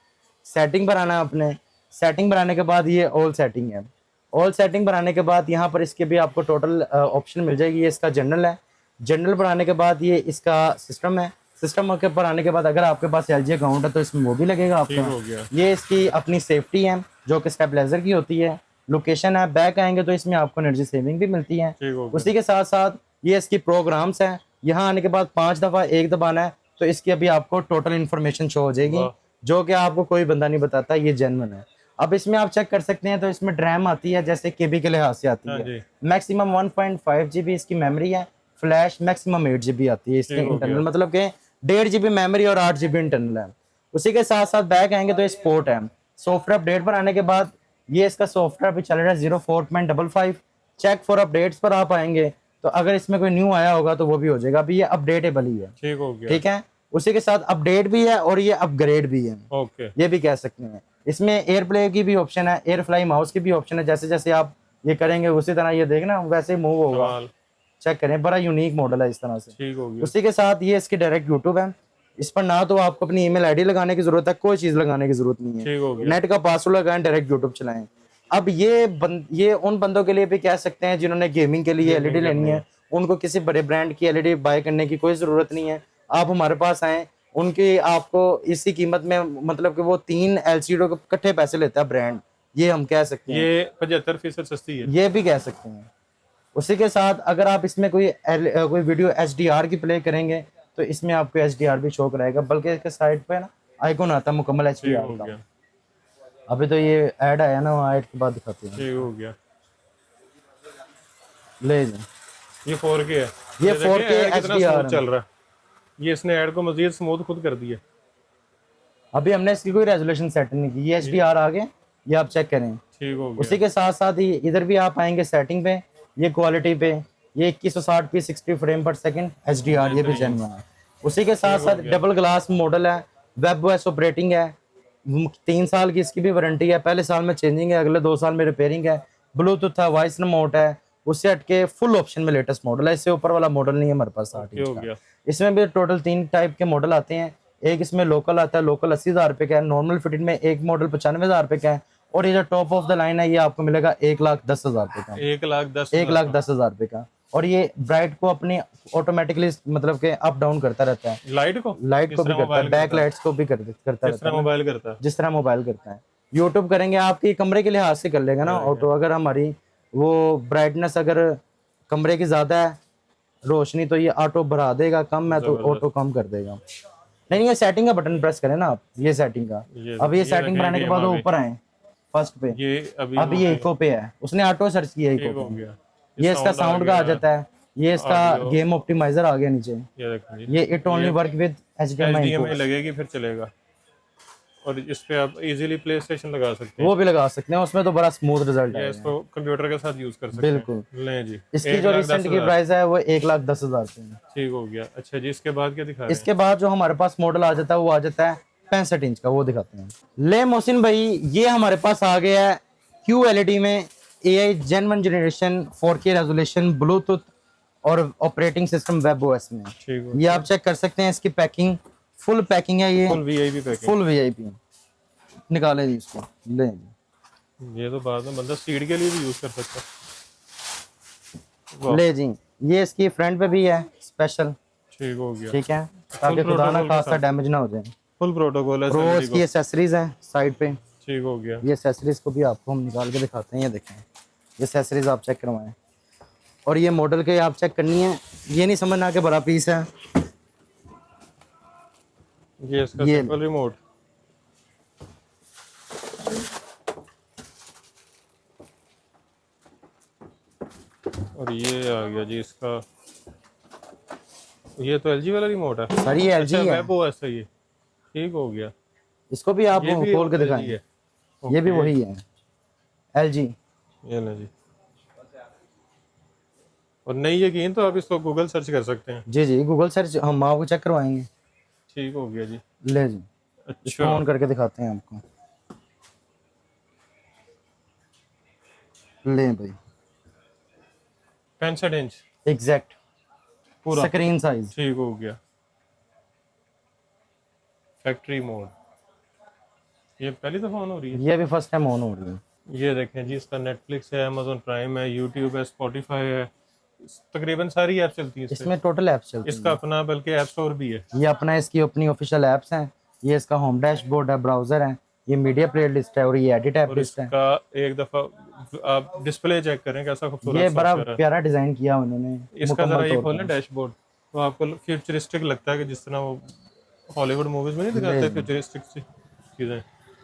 सेटिंग पर आना आपने। सेटिंग पर आने के बाद ये ऑल सेटिंग है। ऑल सेटिंग पर आने के बाद यहाँ पर इसके भी आपको टोटल ऑप्शन मिल जाएगी। ये इसका जनरल है। जनरल पर आने के बाद ये इसका सिस्टम है। सिस्टम के ऊपर आने के बाद अगर आपके पास LG अकाउंट है तो इसमें वो भी लगेगा आपका। ये इसकी अपनी सेफ्टी है जो कि स्टेबलाइजर की होती है। लोकेशन है। बैक आएंगे तो इसमें आपको एनर्जी सेविंग भी मिलती है। उसी के साथ साथ ये इसकी प्रोग्राम्स हैं। यहाँ आने के बाद 5 दफा एक दबाना है तो इसकी अभी आपको टोटल इन्फॉर्मेशन शो हो जाएगी जो कि आपको कोई बंदा नहीं बताता। ये जेन्युइन है। अब इसमें आप चेक कर सकते हैं तो इसमें ड्रैम आती है जैसे KB के लिहाज से आती है। मैक्सिमम 1.5 GB इसकी मेमोरी है। फ्लैश मैक्सिमम 8 GB आती है इसके इंटरनल, मतलब के 1.5 GB मेमोरी और 8 GB इंटरनल है। उसी के साथ साथ बैक आएंगे तो स्पोर्ट है। सॉफ्टवेयर अपडेट पर आने के बाद ये इसका सॉफ्टवेयर भी चल रहा है 04.55। चेक फॉर अपडेट्स पर आप आएंगे तो अगर इसमें कोई न्यू आया होगा तो वो भी हो जाएगा। अभी ये अपडेटेबल ही है। ठीक हो गया। ठीक है, उसी के साथ अपडेट भी है और ये अपग्रेड भी है। ओके, ये भी कह सकते हैं। इसमें एयर प्ले की भी ऑप्शन है, एयर फ्लाई माउस की भी ऑप्शन है। जैसे जैसे आप ये करेंगे उसी तरह ये देखना वैसे ही मूव होगा। चेक करें, बड़ा यूनिक मॉडल है इस तरह से। ठीक हो गया। उसी के साथ ये इसकी डायरेक्ट यूट्यूब है, इस पर ना तो आपको अपनी ईमेल आईडी लगाने की जरूरत है, कोई चीज लगाने की जरूरत नहीं ठीक हो है, गया। नेट का पासवर्ड लगाएं, डायरेक्ट यूट्यूब चलाएं। अब ये उन बंदों के लिए भी कह सकते हैं जिन्होंने गेमिंग के लिए एलईडी लेनी है, उनको किसी बड़े ब्रांड की एलईडी बाय करने की कोई जरूरत नहीं है। आप हमारे पास आए, उनकी आपको इसी कीमत में, मतलब कि वो 3 एलसीडी को इकट्ठे पैसे लेता है ब्रांड, ये हम कह सकते हैं, ये 75% सस्ती है। ये भी कह सकते हैं। उसी के साथ अगर आप इसमें कोई वीडियो एचडीआर की प्ले करेंगे तो इसमें आपको एचडीआर भी शो कराएगा, बल्कि इसके साइड पे ना आइकॉन आता है मुकम्मल ठीक एचडीआर हो का। गया। अभी तो ये ऐड आया ना, ऐड के बाद दिखाते हैं। ठीक हो गया। ले जी, ये 4K है। ये देखिए 4K ऐड कितना HDR स्मूथ चल रहा है। ये इसने ऐड को मजीद स्मूथ खुद कर दिया। अभी हमने इसकी कोई रेजोल्यूशन सेट नहीं की, ये एचडीआर आ गए, ये आप चेक करें। ठीक हो गया। उसी के साथ साथ ही इधर भी आप आएंगे सेटिंग पे, ये क्वालिटी पे, ये 2160p 60 फ्रेम पर सेकंड एचडीआर, ये भी जेन्युइन है। उसी के साथ साथ डबल ग्लास मॉडल है, वेब ओएस ऑपरेटिंग है, 3 साल की इसकी भी वारंटी है, पहले साल में चेंजिंग है, अगले 2 साल में रिपेयरिंग है, ब्लूटूथ है, वॉइस रिमोट है, उससे हटके फुल ऑप्शन में लेटेस्ट मॉडल है, इससे ऊपर वाला मॉडल नहीं है हमारे पास 60 हो इंच गया। का। इसमें भी टोटल 3 टाइप के मॉडल आते हैं, एक इसमें लोकल आता है, लोकल 80,000 रुपए का है, नॉर्मल फिटेड में एक मॉडल 95,000 रुपए का है, और ये जो टॉप ऑफ द लाइन है ये आपको मिलेगा 1,10,000 रुपए का, 1,10,000 1,10,000 रुपए का। और ये ब्राइट को अपनी ऑटोमेटिकली मतलब के अप डाउन करता रहता है, लाइट को लाइट को भी करता है, बैक लाइट्स को भी करता जिस रहता तरह है, मोबाइल करता है। जिस तरह मोबाइल करता है। यूट्यूब करेंगे आपकी कमरे के लिहाज से कर लेगा ना ऑटो, अगर हमारी वो ब्राइटनेस अगर कमरे की ज्यादा है रोशनी तो ये ऑटो बढ़ा देगा, कम है तो ऑटो कम कर देगा। नहीं, ये सेटिंग का बटन प्रेस करें ना आप, ये सेटिंग का, अब ये सेटिंग बनाने के बाद वो ऊपर आए फर्स्ट पे, ये अभी ये इको पे है, उसने ऑटो सर्च किया ठीक इको हो पे, गया। ये इसका साउंड का आ जाता है, ये इसका गेम ऑप्टिमाइजर आ गया नीचे, ये देखो जी, ये it only work with HDMI, HDMI लगेगी फिर चलेगा। और इस पे आप इजीली प्ले स्टेशन लगा सकते हैं, वो भी लगा सकते हैं, उसमें तो बड़ा स्मूथ रिजल्ट या है। इसको कंप्यूटर के साथ यूज कर सकते हैं। बिल्कुल। लें जी, इसकी जो रिसेंट की 1,10,000 प्राइस है वो 1,10,000 रुपए है। ठीक हो गया। अच्छा जी, इसके बाद क्या दिखा रहे हैं? इसके बाद जो हमारे पास मॉडल आ जाता है वो आ जाता है 65 इंच का, वो दिखाते हैं। ले मोहसिन भाई, ये हमारे पास आ गया है QLED में AI Gen 1 generation 4K resolution Bluetooth और ऑपरेटिंग सिस्टम वेब ओएस में। ठीक हो, ये आप चेक कर सकते हैं, इसकी पैकिंग फुल पैकिंग है, ये full VIP package. Full VIP। निकाले जी इसको, ले जी, ये तो बात है, बंदा सीड के लिए भी यूज कर सकता है। वाह, ले जी, ये इसकी फ्रंट पे भी है स्पेशल, ठीक हो गया। ठीक है, ताकि खुदा ना खासा डैमेज ना हो जाए। फुल प्रोटोकॉल है। प्रो SMD इसकी एसेसरीज है साइड पे, ठीक हो गया। ये एसेसरीज को भी आपको हम निकाल के दिखाते हैं, ये देखें, ये एसेसरीज आप चेक करवाएं, और ये मॉडल के आप चेक करनी है, ये नहीं समझना कि बड़ा पीस है। ये इसका ये सिंपल रिमोट, और ये आ गया जी इसका, ये तो LG वाला रिमोट है। सर ये LG है, वेब OS है ये, ठीक हो गया। इसको भी आप ये भी खोल के LG दिखाएंगे, है। ये भी वही है LG। ये ले जी, और नहीं यकीन तो आप इसको गूगल सर्च कर सकते हैं। जी जी, गूगल सर्च हम आपको चेक करवाएंगे। ठीक हो गया जी। ले जी, इसको अच्छा, ऑन करके दिखाते हैं आपको, ले भाई, 65 इंच एग्जैक्ट पूरा, स्क्रीन साइज। ठीक हो गया। फैक्ट्री मोड, ये पहली दफा ऑन हो रही है। ये भी फर्स्ट टाइम ऑन हो रही है। ये देखें जी, इसका नेटफ्लिक्स है, अमेजोन प्राइम है, यूट्यूब है, स्पॉटिफाई है, तकरीबन सारी ऐप चलती है इस पे। इसमें टोटल ऐप्स चलती हैं। इसका अपना बल्कि ऐप स्टोर भी है। ये अपना इसकी अपनी ऑफिशियल ऐप्स हैं, ये इसका होम डैशबोर्ड है, ब्राउजर है, ये मीडिया प्लेलिस्ट है, और ये एडिट ऐप और लिस्ट है। इसका एक दफा आप डिस्प्ले चेक करें कैसा खूबसूरत ये बड़ा सॉफ्टवेयर है। प्यारा डिजाइन किया उन्होंने, इसका जरा मुकम्मल ये तौर खोलें पर। डैशबोर्ड, तो आपको फ्यूचरिस्टिक लगता है कि जिस तरह वो हॉलीवुड मूवीज में नहीं दिखाते फ्यूचरिस्टिक चीजें।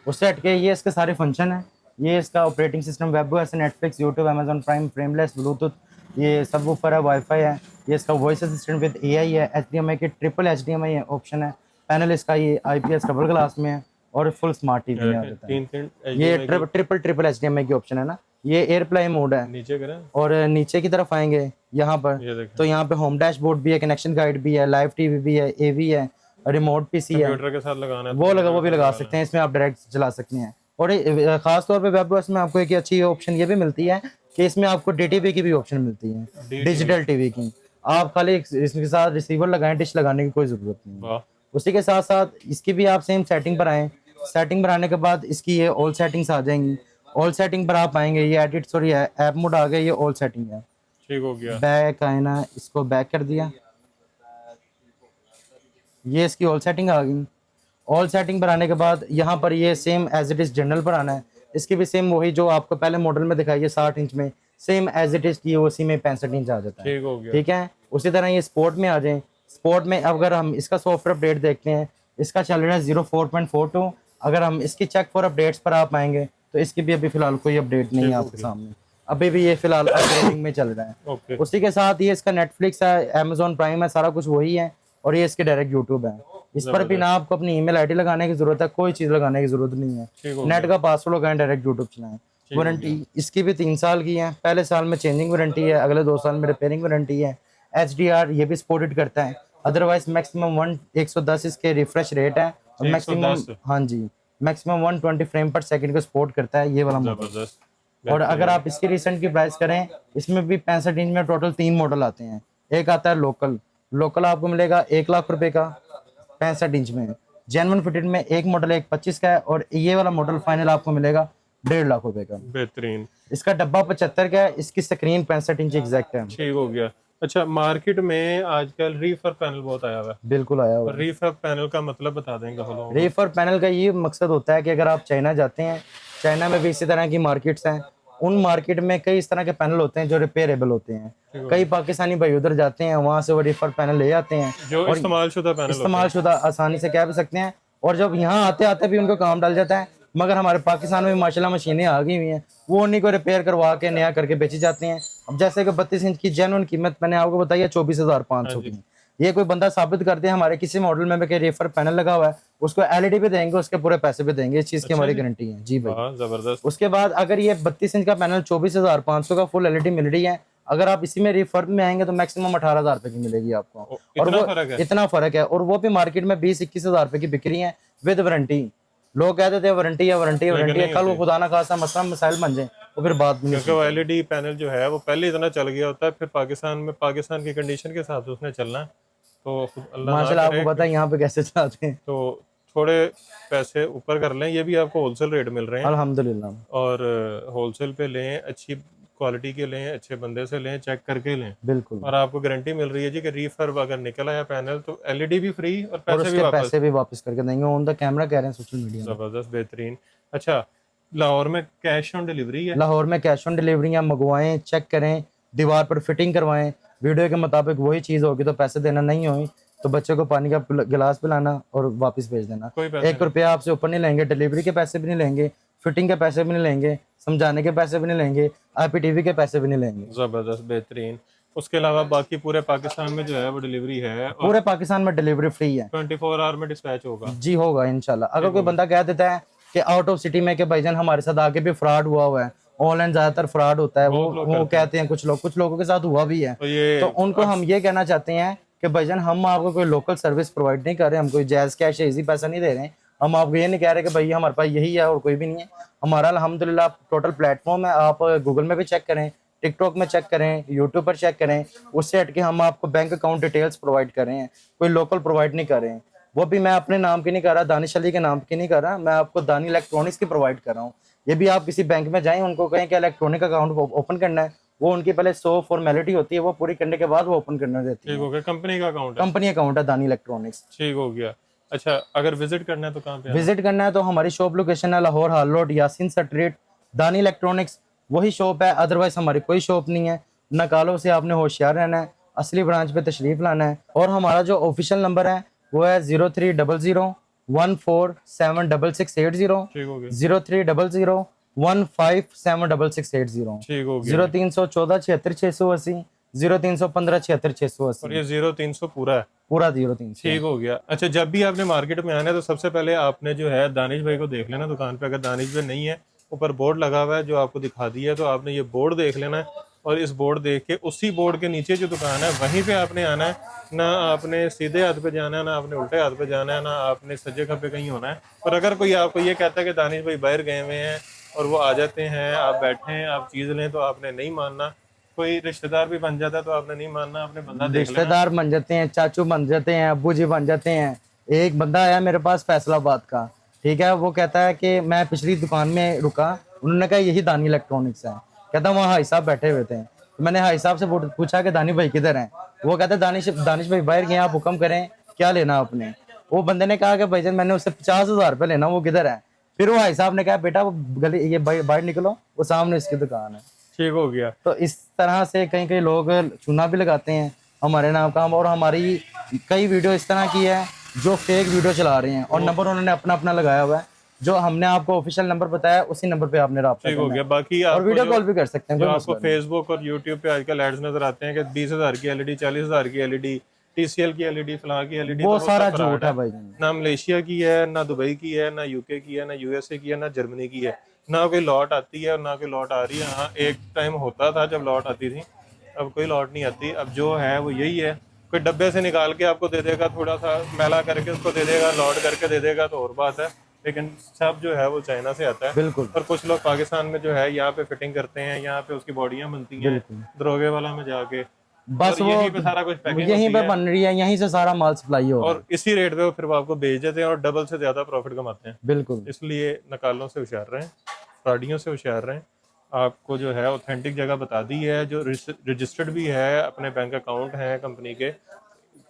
उससे हटके ये इसके सारे फंक्शन है, ये इसका operating system web OS, Netflix, YouTube, Amazon prime, frameless, Bluetooth, ये सब वूफर है, वाईफाई है, ये इसका वॉइस असिस्टेंट विद AI है, HDMI के ट्रिपल HDMI है ऑप्शन है, पैनल इसका ये IPS डबल ग्लास में है, और फुल स्मार्ट टीवी में आ जाता है। तीन ये ट्रिपल HDMI की ऑप्शन है ना, ये एयरप्लाई मोड है। नीचे करें, और नीचे की तरफ आएंगे यहाँ पर, ये देखें तो यहाँ पे होम डैशबोर्ड भी है, कनेक्शन गाइड भी है, लाइव टीवी भी है, AV है, रिमोट PC है, कंप्यूटर के साथ लगाना है वो भी लगा सकते हैं, इसमें आप डायरेक्ट चला सकते हैं। और खास तौर पे वेब OS में आपको एक अच्छी ऑप्शन ये भी मिलती है कि इसमें आपको DTV की भी ऑप्शन मिलती है, डिजिटल टीवी की। आप खाली इसके साथ रिसीवर लगाएं, डिश लगाने की कोई जरूरत नहीं है। वाह, उसी के साथ साथ इसकी भी आप सेम सेटिंग पर आए। सेटिंग पर आने के बाद इसकी ये ऑल सेटिंग्स आ जाएंगी। ऑल सेटिंग पर आप आएंगे, ये एडिट सॉरी ऐप मोड आ गया, ये ऑल सेटिंग है। ठीक हो गया। बैक आए ना, इसको बैक कर दिया, ये इसकी ऑल सेटिंग आ गई। ऑल सेटिंग पर आने के बाद यहाँ पर ये same as it is general पर आना है। इसकी भी सेम वही जो आपको पहले मॉडल में दिखाई है 60 इंच में, सेम एज इट इज की उसी में 65 इंच आ जाता है। ठीक हो गया। ठीक है, उसी तरह ये स्पोर्ट में आ जाए। स्पोर्ट में अगर हम इसका सॉफ्टवेयर अपडेट देखते हैं, इसका चल रहा है 04.42। अगर हम इसकी चेक फॉर अपडेट्स पर आप आएंगे तो इसकी भी अभी फिलहाल कोई अपडेट नहीं है आपके सामने, अभी भी ये फिलहाल अपडेटिंग में चल रहा है। ओके, उसी के साथ ये इसका नेटफ्लिक्स है, अमेजोन प्राइम है, सारा कुछ वही है। और ये इसके डायरेक्ट यूट्यूब है। इस पर भी ना आपको अपनी ईमेल आईडी लगाने की जरूरत है, कोई चीज लगाने की जरूरत नहीं ठीक है। हो नेट का पासवर्ड लगाएं, डायरेक्ट यूट्यूब चलाएं। वारंटी इसकी भी 3 साल की है। पहले साल में चेंजिंग वारंटी है, अगले 2 साल में रिपेयरिंग वारंटी है। HDR ये भी सपोर्टेड करता है। अदरवाइज मैक्सिमम 110 इसके रिफ्रेश रेट है। और मैक्सिमम 110? हाँ जी, मैक्सिमम 120 फ्रेम पर सेकंड को सपोर्ट करता है ये वाला मॉडल। जबरदस्त। और अगर आप इसकी रिसेंट की प्राइस करें, इसमें भी 65 इंच में टोटल 3 मॉडल आते हैं। एक आता है लोकल, लोकल आपको मिलेगा 1 लाख रुपए का 65 इंच में। जेन्युइन फिटेड में एक मॉडल 1.25 का है, और ये वाला मॉडल फाइनल आपको मिलेगा 1.5 लाख रुपए का। बेहतरीन। इसका डब्बा 75 का है, इसकी स्क्रीन 65 इंच एग्जैक्ट है। ठीक हो गया। अच्छा, मार्केट में आजकल रीफर पैनल बहुत आया हुआ है। बिल्कुल आया हुआ और रीफर पैनल का मतलब बता देंगे लोगों को। रेफर पैनल का ये मकसद होता है कि अगर आप चाइना जाते हैं, चाइना में भी इसी तरह की मार्केट्स हैं। उन मार्केट में कई इस तरह के पैनल होते हैं जो रिपेयरेबल होते हैं। कई पाकिस्तानी भाई उधर जाते हैं, वहां से वो रेफर पैनल ले आते हैं, जो इस्तेमाल शुदा पैनल इस्तेमाल शुदा आसानी से कह भी सकते हैं। और जब यहाँ आते आते भी उनको काम डाल जाता है। मगर हमारे पाकिस्तान में माशाल्लाह मशीनें आ गई हुई हैं, वो उन्हीं को रिपेयर करवा के नया करके बेची जाती हैं। अब जैसे कि 32 इंच की जेन्युइन कीमत मैंने आपको बताई है 24,500 की। ये कोई बंदा साबित कर दे हमारे किसी मॉडल में कि रेफर पैनल लगा हुआ है, उसको LED भी देंगे, उसके पूरे पैसे भी देंगे। इस चीज की हमारी गारंटी है जी भाई। हाँ, जबरदस्त। उसके बाद अगर ये 32 इंच का पैनल 24,500 का फुल LED मिल रही है, अगर आप इसी में रिफर्ब में आएंगे तो मैक्सिमम 18,000 रुपए की मिलेगी आपको। और इतना वो फर्क है? इतना फर्क है, और वो भी मार्केट में 20-21,000 रुपए की बिक रही है विद वारंटी। लोग कहते थे वारंटी है, वारंटी है, वारंटी है, कल वो खुदा ना खासा मसला मसाइल बन जाए तो फिर बात नहीं। क्योंकि वो LED पैनल जो है वो पहले इतना चल गया होता है, फिर पाकिस्तान की कंडीशन के हिसाब से उसने चलना है। तो अल्लाह ना माशाल्लाह करे, आपको पता है यहाँ पे कैसे चलाते हैं। तो थोड़े पैसे ऊपर कर लें। ये भी आपको होलसेल रेट मिल रहे हैं, अल्हम्दुलिल्लाह और होलसेल पे लें, अच्छी क्वालिटी के लें, अच्छे बंदे से लें, चेक करके लें। बिल्कुल। और आपको गारंटी मिल रही है जी कि रीफर्ब अगर निकल आया पैनल तो LED भी फ्री और और पैसे भी उसके वापस। पैसे भी वापस करके देंगे, ऑन द कैमरा कह रहे हैं सोशल मीडिया में। जबरदस्त, बेहतरीन। अच्छा, लाहौर में कैश ऑन डिलीवरी है? लाहौर में कैश ऑन डिलीवरी है, मंगवाएं, चेक करें, दीवार पर फिटिंग करवाएं, वीडियो के मुताबिक वही चीज होगी तो पैसे देना, नहीं हुई तो बच्चे को पानी का गिलास पिलाना और वापस भेज देना। कोई पैसे 1 रुपया आपसे ऊपर नहीं लेंगे, डिलीवरी के पैसे भी नहीं लेंगे, फिटिंग के पैसे भी नहीं लेंगे, समझाने के पैसे भी नहीं लेंगे, IPTV के पैसे भी नहीं लेंगे। जबरदस्त, बेहतरीन। उसके अलावा बाकी पूरे पाकिस्तान में जो है वो डिलीवरी है, और पूरे पाकिस्तान में डिलीवरी फ्री है 24 आवर में डिस्पैच होगा। जी, होगा इंशाल्लाह। अगर कोई बंदा कह देता है कि आउट ऑफ सिटी में कि भाईजान हमारे साथ आगे भी फ्रॉड हुआ है, ऑनलाइन ज्यादातर फ्रॉड होता है, वो कहते हैं कुछ लोगों के साथ हुआ भी है, तो ये तो उनको हम ये कहना चाहते हैं कि भाईजान हम आपको कोई लोकल सर्विस प्रोवाइड नहीं कर रहे, हम कोई जायज कैश इजी पैसा नहीं दे रहे हैं। हम आपको ये नहीं कह रहे कि भाई हमारे पास यही है और कोई भी नहीं है। हमारा अल्हम्दुलिल्लाह टोटल प्लेटफॉर्म है, आप गूगल में भी चेक करें, टिकटॉक में चेक करें, यूट्यूब पर चेक करें, उससे हट के हम आपको बैंक अकाउंट डिटेल्स प्रोवाइड कर रहे हैं, कोई लोकल प्रोवाइड नहीं कर रहे हैं। वो भी मैं अपने नाम की नहीं कर रहा, दानिश अली के नाम की नहीं कर रहा, मैं आपको दानी इलेक्ट्रॉनिक्स की प्रोवाइड कर रहा हूँ। ये भी आप किसी बैंक में जाएं, उनको कहें कि इलेक्ट्रॉनिक अकाउंट ओपन करना है, वो उनकी पहले 100 फॉर्मेलिटी होती है, वो पूरी करने के बाद वो ओपन करना देती है। ठीक हो गया, कंपनी का अकाउंट है? कंपनी अकाउंट है दानी इलेक्ट्रॉनिक्स। ठीक हो गया। अच्छा, अगर विजिट करना है तो कहाँ पे आना है? विजिट करना है तो हमारी शॉप लोकेशन है लाहौर हाल रोड यासीन स्ट्रीट, दानी इलेक्ट्रॉनिक्स वही शॉप है, अदरवाइज हमारी कोई शॉप नहीं है। नकालों से आपने होशियार रहना है, असली ब्रांच पे तशरीफ लाना है। और हमारा जो ऑफिशियल नंबर है वो है 0300147680, ठीक हो गया। 0300157680, ठीक हो गया। 0314 76680, 0315 और ये 0300 पूरा है? पूरा 0300। ठीक हो गया। अच्छा, जब भी आपने मार्केट में आना है तो सबसे पहले आपने जो है दानिश भाई को देख लेना दुकान पे। अगर दानिश भाई नहीं है, ऊपर बोर्ड लगा हुआ है जो आपको दिखा दिया है, तो आपने ये बोर्ड देख लेना है। और इस बोर्ड देख के उसी बोर्ड के नीचे जो दुकान है वहीं पे आपने आना है। ना आपने सीधे हाथ पे जाना है, ना आपने उल्टे हाथ पे जाना है, ना आपने सज्जे खब्बे कहीं होना है। और अगर कोई आपको ये कहता है कि दानिश भाई बाहर गए हुए हैं और वो आ जाते हैं, आप बैठे हैं, आप चीज़ लें, तो आपने नहीं मानना। कोई रिश्तेदार भी बन जाता है तो आपने नहीं मानना, आपने बंदा देख लेना। रिश्तेदार बन जाते हैं, चाचू बन जाते हैं, अब्बू जी बन जाते हैं। एक बंदा आया मेरे पास फैसलाबाद का, ठीक है, वो कहता है कि मैं पिछली दुकान में रुका, उन्होंने कहा यही दानी इलेक्ट्रॉनिक्स है। कहता वहाँ हाई साहब बैठे हुए थे, तो मैंने हाई साहब से पूछा कि दानी भाई किधर हैं। वो कहते दानिश भाई बाहर गए, आप हुक्म करें, क्या लेना आपने। वो बंदे ने कहा कि भाईजान मैंने उससे 50,000 रुपये लेना, वो किधर है। फिर वो भाई साहब ने कहा बेटा वो गली ये बाहर निकलो, वो सामने इसकी दुकान है। ठीक हो गया। तो इस तरह से कई कई लोग चूना भी लगाते हैं हमारे नाम का, और हमारी कई वीडियो इस तरह की है जो फेक वीडियो चला रहे हैं और नंबर उन्होंने अपना अपना लगाया हुआ है। जो हमने आपको ऑफिशियल नंबर बताया उसी नंबर पे आपने राब्ता ठीक हो करना गया। है। बाकी और आपको वीडियो जो- कॉल भी कर सकते हैं, जो कोई आपको मसला नहीं। फेसबुक और यूट्यूब पे आजकल एड्स नजर आते हैं कि 20,000 की एलईडी, 40,000 की एलईडी, TCL की एलईडी, फलां की एलईडी, वो तो सारा सब फ्रॉड झूठ है भाई। ना मलेशिया की है, ना दुबई की है, ना यूके की है, ना यूएसए की है, ना जर्मनी की है। ना कोई लॉट आती है और ना कोई लॉट आ रही है। हाँ, एक टाइम होता था जब लॉट आती थी, अब कोई लॉट नहीं आती। अब जो है वो यही है, कोई डब्बे से निकाल के आपको दे देगा, थोड़ा सा मैला करके उसको दे देगा, लॉट करके दे देगा, तो और बात है। लेकिन सब जो है वो चाइना से आता है। बिल्कुल और कुछ लोग पाकिस्तान में जो है यहाँ पे फिटिंग करते हैं, यहाँ पे उसकी बॉडियां बनती हैं दरोगे वाला में जाके, बस और वो यहीं पे सारा कुछ पैकिंग यहीं होती पे है बन रही है, यहीं से सारा माल सप्लाई हो रहा है। और इसी रेट पे वो फिर वो आपको बेच देते हैं और डबल से ज्यादा प्रॉफिट कमाते हैं। बिल्कुल इसलिए नकालों से होशियार रहें, फ्रॉडियों से होशियार रहें। आपको जो है ऑथेंटिक जगह बता दी है, जो रजिस्टर्ड भी है, अपने बैंक अकाउंट हैं कंपनी के।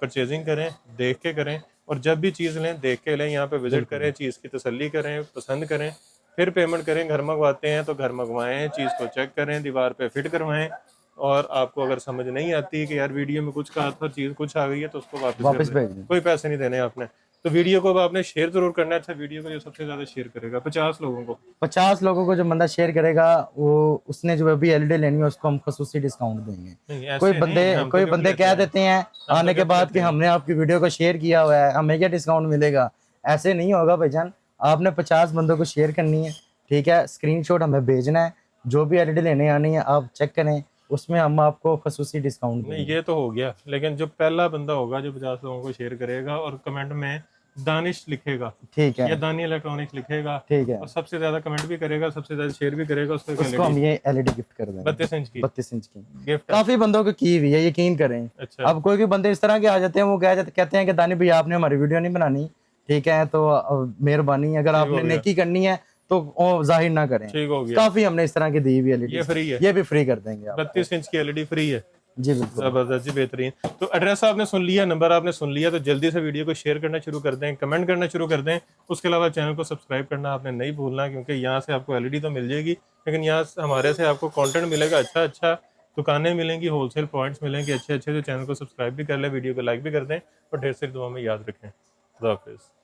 परचेजिंग करें, देख के करें, और जब भी चीज़ लें देख के लें। यहाँ पे विजिट करें, चीज़ की तसल्ली करें, पसंद करें, फिर पेमेंट करें। घर मंगवाते हैं तो घर मंगवाएं, चीज़ को चेक करें, दीवार पे फिट करवाएं। और आपको अगर समझ नहीं आती कि यार वीडियो में कुछ कहा था, चीज़ कुछ आ गई है, तो उसको वापस वापस कर दें। भेज दें। कोई पैसे नहीं देने आपने। तो वीडियो को अब आपने शेयर जरूर करना है। अच्छा, वीडियो को जो सबसे ज्यादा शेयर करेगा 50 लोगों को, 50 लोगों को जो बंदा शेयर करेगा, वो उसने जो अभी एलईडी लेनी है उसको हम खसूसी डिस्काउंट देंगे। नहीं ऐसे कोई नहीं, बंदे हम तो कोई गिफ्ट बंदे लेते कह हैं। देते हैं आने के बाद कि हमने आपकी वीडियो को शेयर किया हुआ है, हमें क्या डिस्काउंट मिलेगा। ऐसे नहीं होगा भाईजान, आपने 50 बंदों को शेयर करनी है, ठीक है, स्क्रीनशॉट हमें भेजना है, जो भी एलईडी लेने आनी है आप चेक करें, उसमें हम आपको खसूसी डिस्काउंट नहीं देंगे। ये तो हो गया। लेकिन जो पहला बंदा होगा जो 50 लोगों को शेयर करेगा और कमेंट में दानिश लिखेगा ठीक या है, दानी इलेक्ट्रॉनिक्स लिखेगा, ठीक है, और सबसे ज्यादा कमेंट भी करेगा, सबसे ज्यादा शेयर भी करेगा, उसको हम ये एलईडी गिफ्ट कर देंगे 32 इंच की 32 इंच की। गिफ्ट। काफी बंदों को की हुई है, यकीन करें। अच्छा, अब कोई बंदे इस तरह के आ जाते हैं, वो कहते हैं कि दानी भाई आपने हमारी वीडियो नहीं बनानी, ठीक है, तो मेहरबानी अगर आपने नेकी करनी है तो वो जाहिर ना करें। ठीक हो गया। काफी हमने इस तरह की दी हुई एलईडी, ये फ्री है, ये भी फ्री कर देंगे आप। 32 इंच की एलईडी फ्री है। जी बिल्कुल। जबरदस्त जी, बेहतरीन। तो एड्रेस आपने सुन लिया, नंबर आपने सुन लिया, तो जल्दी से वीडियो को शेयर करना शुरू कर दें, कमेंट करना शुरू कर दें। उसके अलावा चैनल को सब्सक्राइब करना आपने नहीं भूलना, क्योंकि यहाँ से आपको एलईडी तो मिल जाएगी, लेकिन यहाँ से हमारे से आपको कंटेंट मिलेगा अच्छा अच्छा, दुकानें मिलेंगी, होलसेल पॉइंट्स मिलेंगे अच्छे अच्छे। तो चैनल को सब्सक्राइब भी कर लें, वीडियो को लाइक भी कर दें, और ढेर सारी दुआ में याद रखें। खुदा हाफिज़।